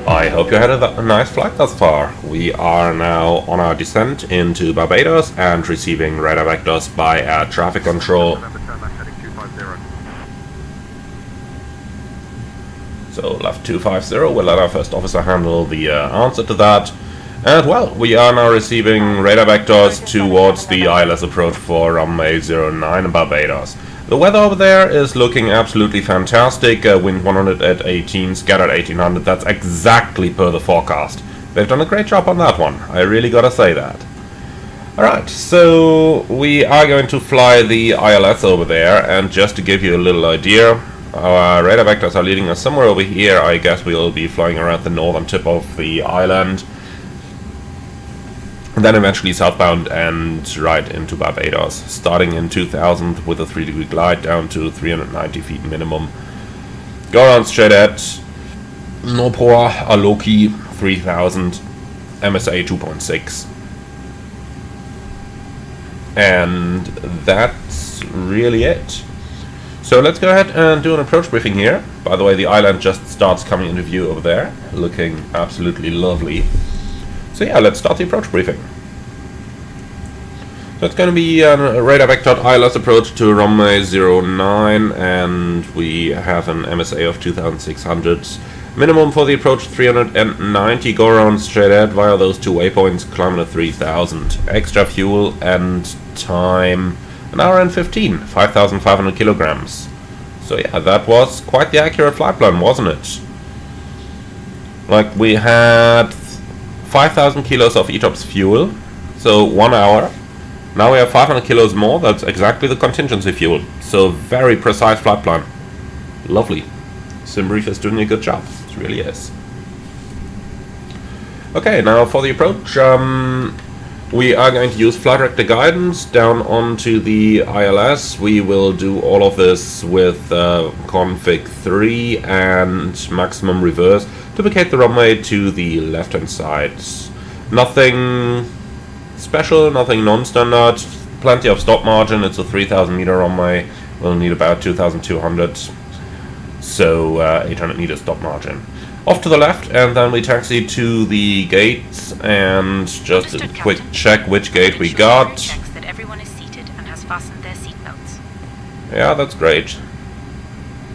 A: I hope you had a nice flight thus far. We are now on our descent into Barbados and receiving radar vectors by air traffic control. So left 250, we'll let our first officer handle the answer to that. And well, we are now receiving radar vectors towards the ILS approach for runway 09 in Barbados. The weather over there is looking absolutely fantastic. Wind 100 at 18, scattered 1800. That's exactly per the forecast. They've done a great job on that one. I really gotta say that. Alright, so we are going to fly the ILS over there, and just to give you a little idea, our radar vectors are leading us somewhere over here. I guess we'll be flying around the northern tip of the island, and then eventually southbound and right into Barbados, starting in 2000 with a 3-degree glide down to 390 feet minimum. Go around straight at Nopor, Aloki 3000, MSA 2.6. And that's really it. So let's go ahead and do an approach briefing here. By the way, the island just starts coming into view over there, looking absolutely lovely. So yeah, let's start the approach briefing. That's going to be a radar vector ILS approach to runway 09, and we have an MSA of 2600. Minimum for the approach 390, go around straight ahead via those two waypoints, climbing to 3000. Extra fuel and time, an hour and 15, 5,500 kilograms. So yeah, that was quite the accurate flight plan, wasn't it? Like, we had 5,000 kilos of ETOPS fuel, so 1 hour. Now we have 500 kilos more, that's exactly the contingency fuel. So very precise flight plan. Lovely. Simbrief is doing a good job, it really is. Okay, now for the approach, we are going to use flight director guidance down onto the ILS. We will do all of this with config 3 and maximum reverse to vacate the runway to the left hand side. Nothing special, nothing non-standard, plenty of stop margin. It's a 3000 meter runway, we'll need about 2200, so 800 meter stop margin. Off to the left, and then we taxi to the gates, and just a quick check which gate we got.
D: Checks that everyone is seated and has fastened their seatbelts.
A: Yeah, that's great.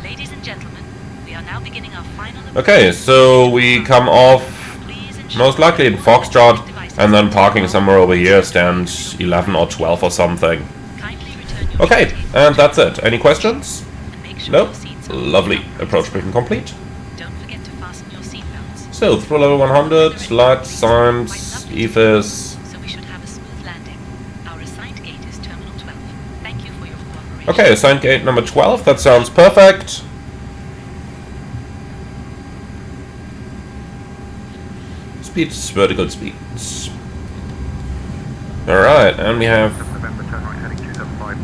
D: Ladies and gentlemen, we are now beginning our final.
A: Okay, so we come off most likely in Foxtrot, and then parking somewhere over here, stand 11 or 12 or something. Okay, and that's it. Any questions? No? Lovely. Approach briefing complete. So, through level 100, lights, signs, EFIS.
D: So we should have a smooth landing. Our assigned gate is Terminal 12. Thank you for your cooperation.
A: Okay, assigned gate number 12, that sounds perfect. Speeds, vertical speeds. Alright, and we have...
F: November, turn right, heading 275.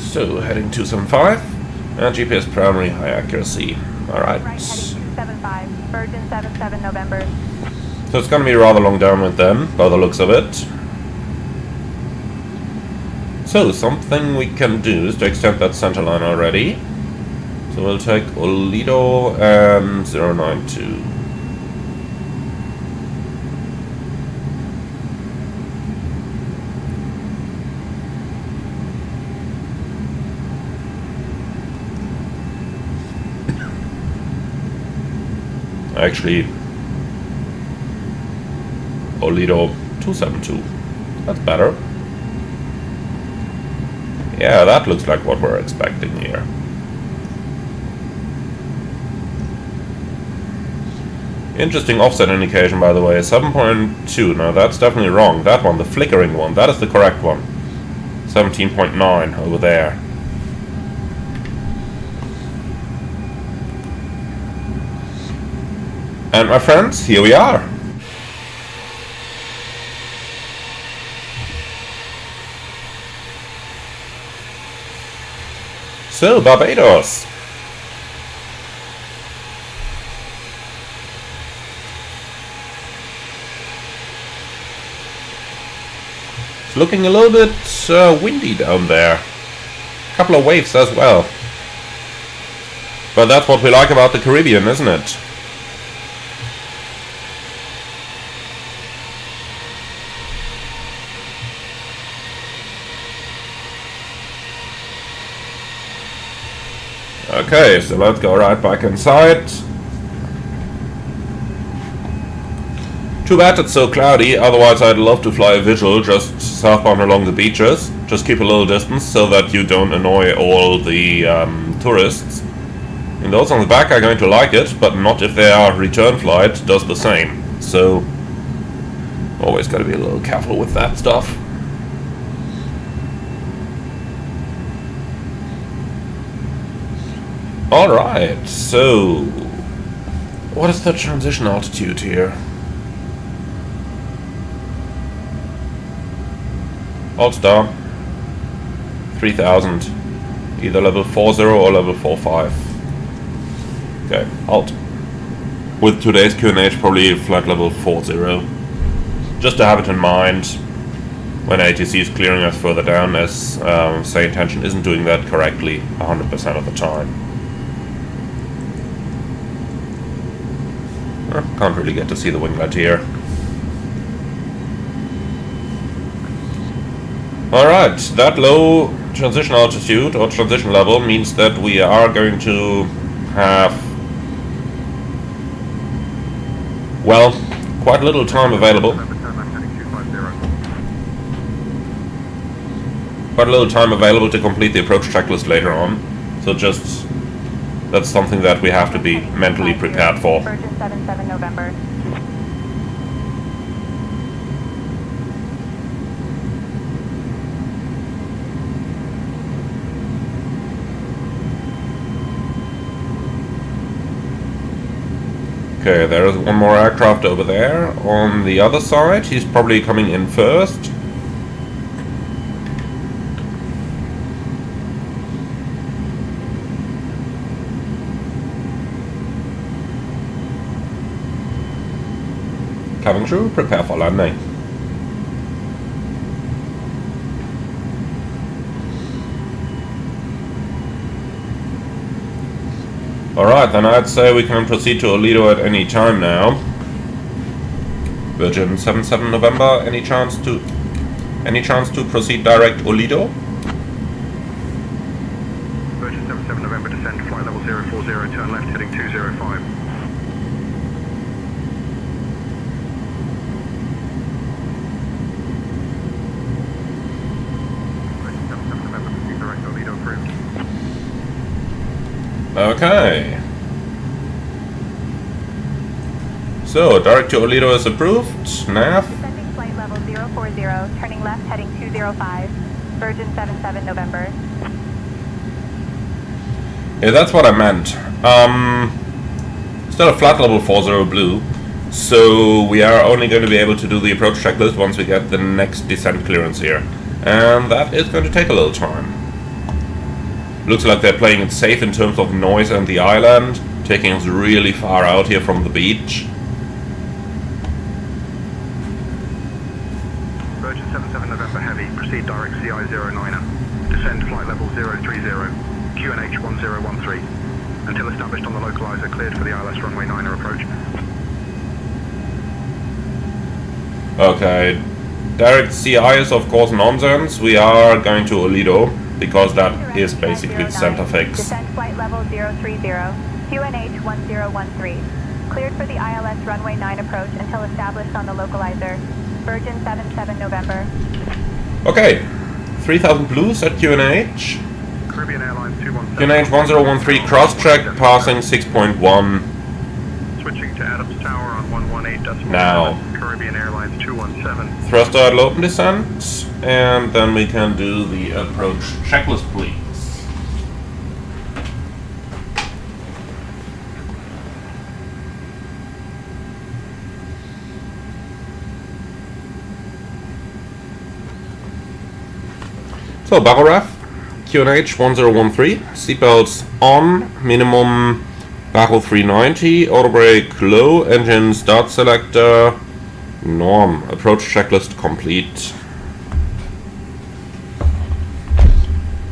A: So, heading 275. And GPS primary, high accuracy. Alright.
C: Right, heading 275, Virgin 77 November.
A: So it's going to be rather long downwind then, by the looks of it. So, something we can do is to extend that center line already. So we'll take Olido and 092. Actually, Olido 272. That's better. Yeah, that looks like what we're expecting here. Interesting offset indication, by the way, 7.2. Now that's definitely wrong. That one, the flickering one, that is the correct one. 17.9 over there. And my friends, here we are. So, Barbados. It's looking a little bit windy down there. A couple of waves as well. But that's what we like about the Caribbean, isn't it? Okay, so let's go right back inside. Too bad it's so cloudy, otherwise I'd love to fly a visual just southbound along the beaches. Just keep a little distance so that you don't annoy all the tourists. And those on the back are going to like it, but not if their return flight does the same. So, always gotta be a little careful with that stuff. Alright, so what is the transition altitude here? Alt down 3000, either level 40 or level 45. Okay, alt. With today's QNH, probably flight level 40. Just to have it in mind when ATC is clearing us further down, as say intention isn't doing that correctly 100% of the time. Can't really get to see the winglet here. Alright, that low transition altitude or transition level means that we are going to have, well, quite little time available. Quite a little time available to complete the approach checklist later on. So just, that's something that we have to be mentally prepared for.
C: Virgin 77 November.
A: Okay, there is one more aircraft over there on the other side. He's probably coming in first. Cabin crew, prepare for landing. Alright, then I'd say we can proceed to Olido at any time now. Virgin 77 November, any chance to proceed direct Olido?
E: Virgin 77 November, descend, flight level 040, turn left, heading 205. Virgin 77 November, proceed direct Olido approved.
A: Okay. So, direct to Olido is approved. Nav.
C: Descending flight level 040, turning left, heading 205. Virgin 77 November.
A: Yeah, that's what I meant. Still a flat level 40 blue. So, we are only going to be able to do the approach checklist once we get the next descent clearance here. And that is going to take a little time. Looks like they're playing it safe in terms of noise and the island, taking us really far out here from the beach.
E: Virgin 77 November Heavy, proceed direct CI-09er. Descend flight level 030, QNH 1013. Until established on the localizer, cleared for the ILS runway 9er approach.
A: Okay, direct CI is of course nonsense. We are going to Olido, because that is basically the center fix.
C: Descend flight level 030, QNH 1013. Cleared for the ILS runway 9 approach until established on the localizer. Virgin 77 November.
A: Okay, 3000 blues at QNH.
E: Caribbean Airlines 217.
A: QNH 1013 cross-check, passing 6.1.
E: Switching to Adams Tower on 118.7.
A: Now.
E: Caribbean Airlines 217.
A: Thruster at open descent, and then we can do the approach checklist, please. So, Barbados, QNH 1013, seatbelts on, minimum Barrow 390, auto brake low, engine start selector, norm, approach checklist complete.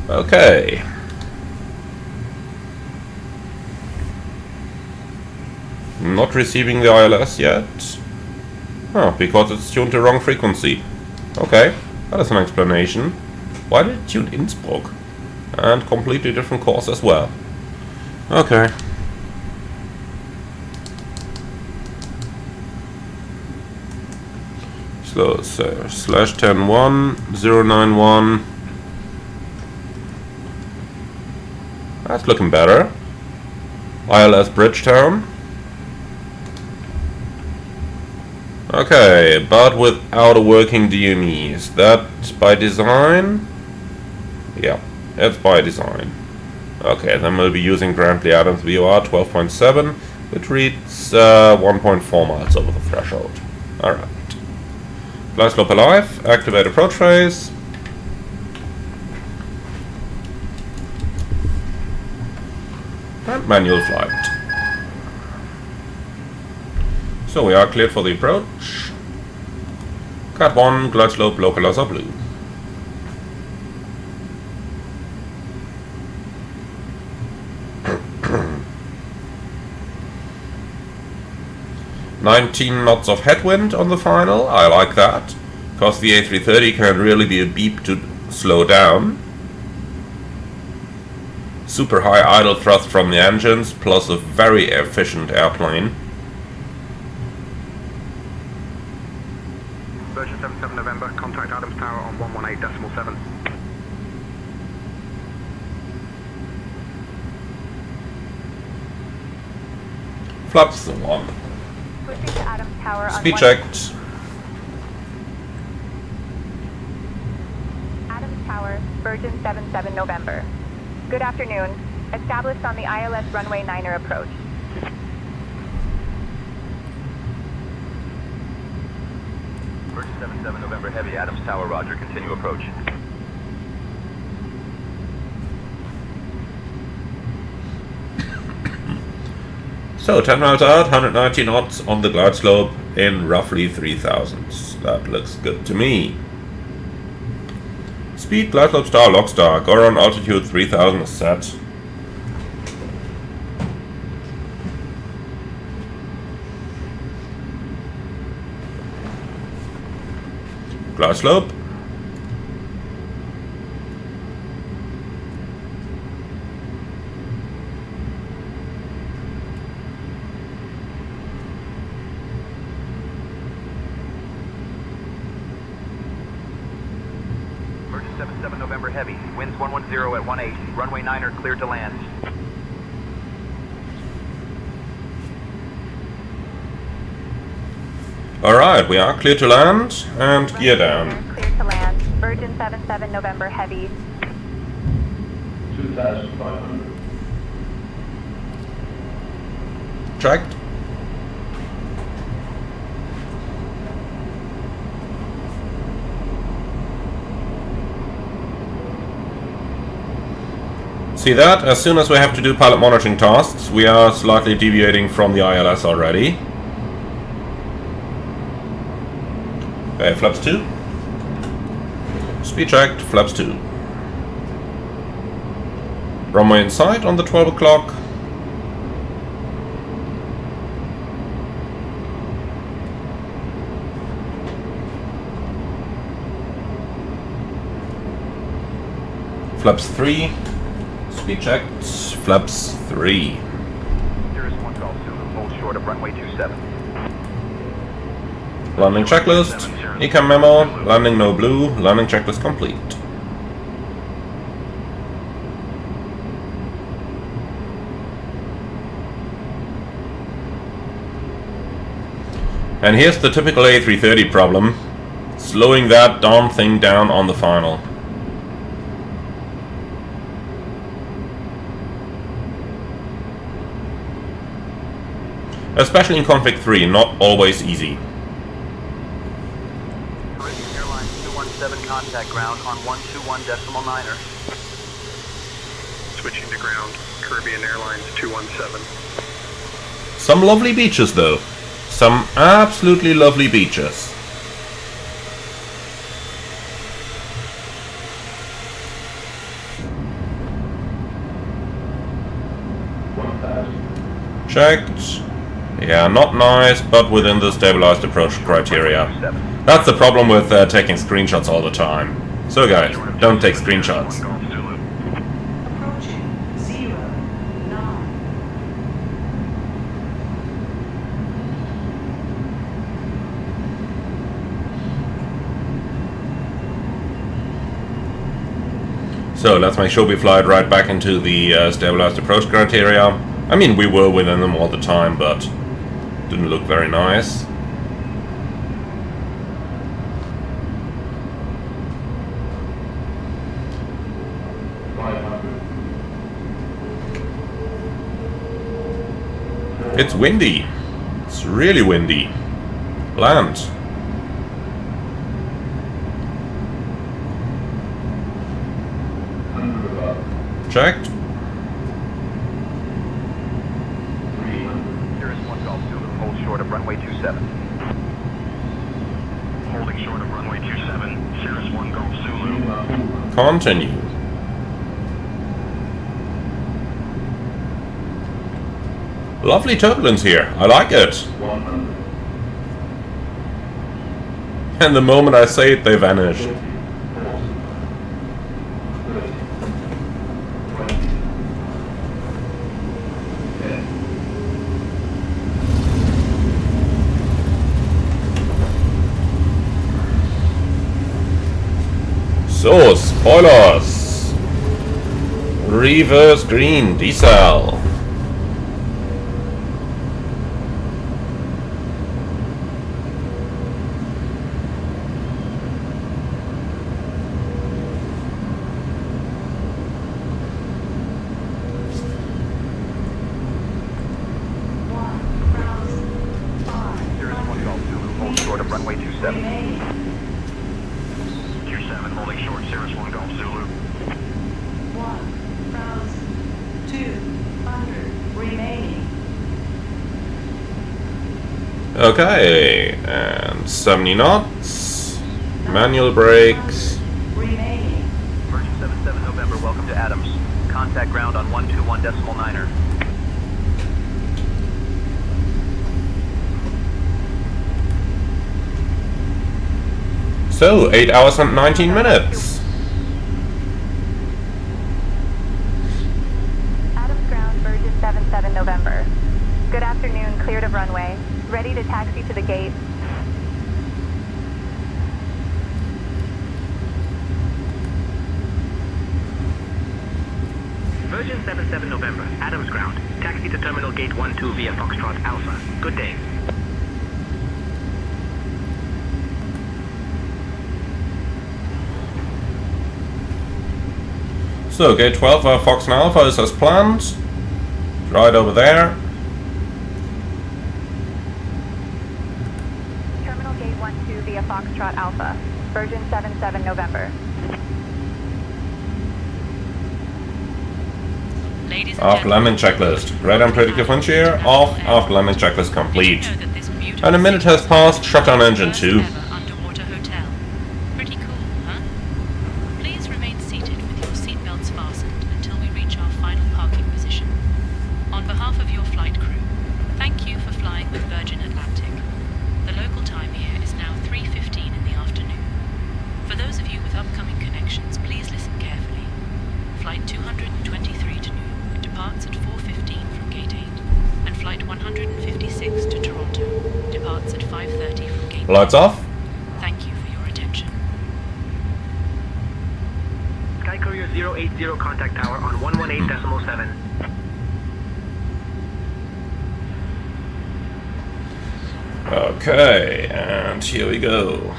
A: Okay. Not receiving the ILS yet. Oh, because it's tuned to wrong frequency. Okay, that is an explanation. Why did it tune Innsbruck? And completely different course as well. Okay. Slow, so /101 091. That's looking better. ILS Bridgetown. Okay, but without a working DME. Is that by design? Yeah, it's by design. Okay, then we'll be using Grantley Adams VOR 12.7, which reads 1.4 miles over the threshold. Alright. Fly slope alive, activate approach phase. And manual flight. So we are cleared for the approach. Cat 1, glide slope, localizer blue. $19 knots of headwind on the final. I like that. because the A330 can really be a beep to slow down. Super high idle thrust from the engines, plus a very efficient airplane.
E: Virgin 77 November, contact Adams Tower on 118.7.
A: Flaps 1.
C: Switching to Adams Tower on
A: Speed checked.
C: Adams Tower, Virgin 77 November. Good afternoon. Established on the ILS runway 9er approach.
G: Virgin 77 November Heavy, Adams Tower, roger, continue approach.
A: So 10 miles out, 190 knots on the glide slope in roughly 3000. That looks good to me. Speed, glide slope star, log star, go around altitude 3000 is set. Glide slope.
G: Virgin 77 November Heavy, winds 110 at 18, runway 9er cleared to land.
A: Alright, we are clear to land and gear down.
C: Clear to land. Virgin 77 November Heavy.
H: 2,500.
A: Checked. See that? As soon as we have to do pilot monitoring tasks, we are slightly deviating from the ILS already. Okay, flaps 2. Speed checked, flaps 2. Runway in sight on the 12 o'clock. Flaps 3. Speed checked, flaps 3.
G: Cirrus 1 Golf Zulu, hold short of runway 27.
A: Landing checklist, ECAM memo, landing no blue, landing checklist complete. And here's the typical A330 problem, slowing that darn thing down on the final. Especially in config 3, not always easy.
G: Caribbean Airlines 217 contact ground on 121.9er.
E: Switching to ground, Caribbean Airlines 217.
A: Some lovely beaches though. Some absolutely lovely beaches. Checked. Yeah, not nice, but within the stabilized approach criteria. That's the problem with taking screenshots all the time. So guys, don't take screenshots.
H: Approaching 09.
A: So let's make sure we fly it right back into the stabilized approach criteria. I mean, we were within them all the time, but didn't look very nice. It's windy. It's really windy. Land. Checked.
G: Cirrus 1 Golf Zulu, hold short of runway 27.
E: Holding short of runway 27, Cirrus 1 Golf Zulu.
A: Continue. Lovely turbulence here. I like it. And the moment I say it, they vanish. So, spoilers! Reverse green, decel.
E: Runway 27. 27, holding short, Cirrus 1 Golf Zulu.
H: 200 remaining.
A: Okay, and 70 knots. Manual brakes.
H: Remaining.
G: Virgin 77 November, welcome to Adams. Contact ground on 121.9er.
A: So, 8 hours and 19 minutes.
C: Adams ground, Virgin 77 November. Good afternoon, cleared of runway. Ready to taxi to the gate.
I: Virgin 77 November, Adams ground. Taxi to terminal gate 12 via Foxtrot Alpha. Good day.
A: So, gate 12 Fox and Alpha is as planned. Right over there.
C: Terminal gate 12 via Foxtrot Alpha. Virgin 77 November.
D: Ladies and
A: After landing
D: gentlemen,
A: checklist. Red and predictive wind shear off. After landing checklist complete.
D: Did you know that this beautiful
A: And a minute has passed. Shutdown engine 2.
D: first ever underwater hotel? Pretty cool, huh? Please remain seated with your seatbelts fastened until we reach our final parking position. On behalf of your flight crew, thank you for flying with Virgin Atlantic. The local time here is now 3:15 in the afternoon. For those of you with upcoming connections, please listen carefully. Flight 223 to New York departs at 4:15 from Gate 8, and Flight 156 to Toronto departs at 5:30 from Gate 9.
A: Lights off.
D: Thank you for your attention.
I: Sky Courier 080 contact tower on 118.7.
A: Okay, and here we go.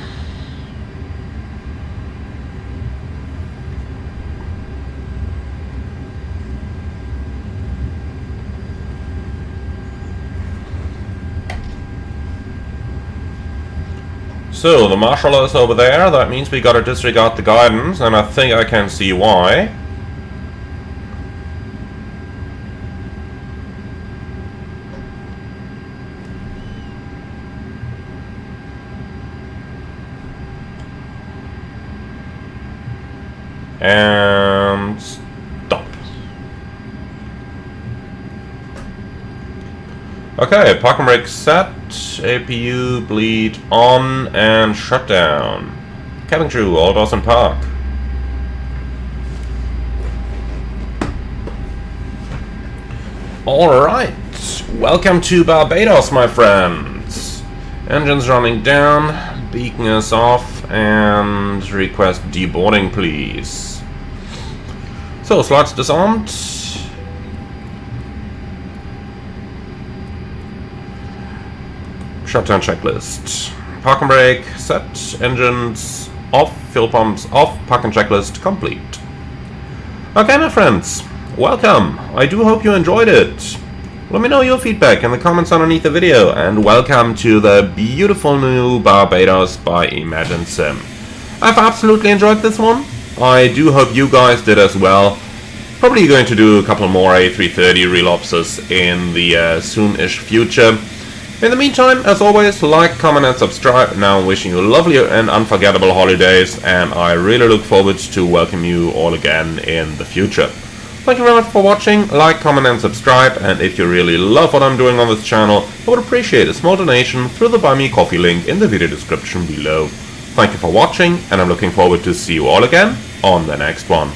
A: So, the marshal is over there, that means we gotta disregard the guidance, and I think I can see why. And stop. Okay, parking brake set, APU bleed on, and shutdown. Cabin crew, all doors in park. Alright, welcome to Barbados, my friends. Engines running down, beacon is off, and request deboarding, please. So, slides disarmed. Shutdown checklist. Parking brake set, engines off, fuel pumps off, parking checklist complete. Okay, my friends, welcome. I do hope you enjoyed it. Let me know your feedback in the comments underneath the video, and welcome to the beautiful new Barbados by Imagine Sim. I've absolutely enjoyed this one. I do hope you guys did as well. Probably going to do a couple more A330 relapses in the soon-ish future. In the meantime, as always, like, comment and subscribe. Now I'm wishing you lovely and unforgettable holidays, and I really look forward to welcome you all again in the future. Thank you very much for watching. Like, comment and subscribe, and if you really love what I'm doing on this channel, I would appreciate a small donation through the Buy Me Coffee link in the video description below. Thank you for watching, and I'm looking forward to see you all again on the next one.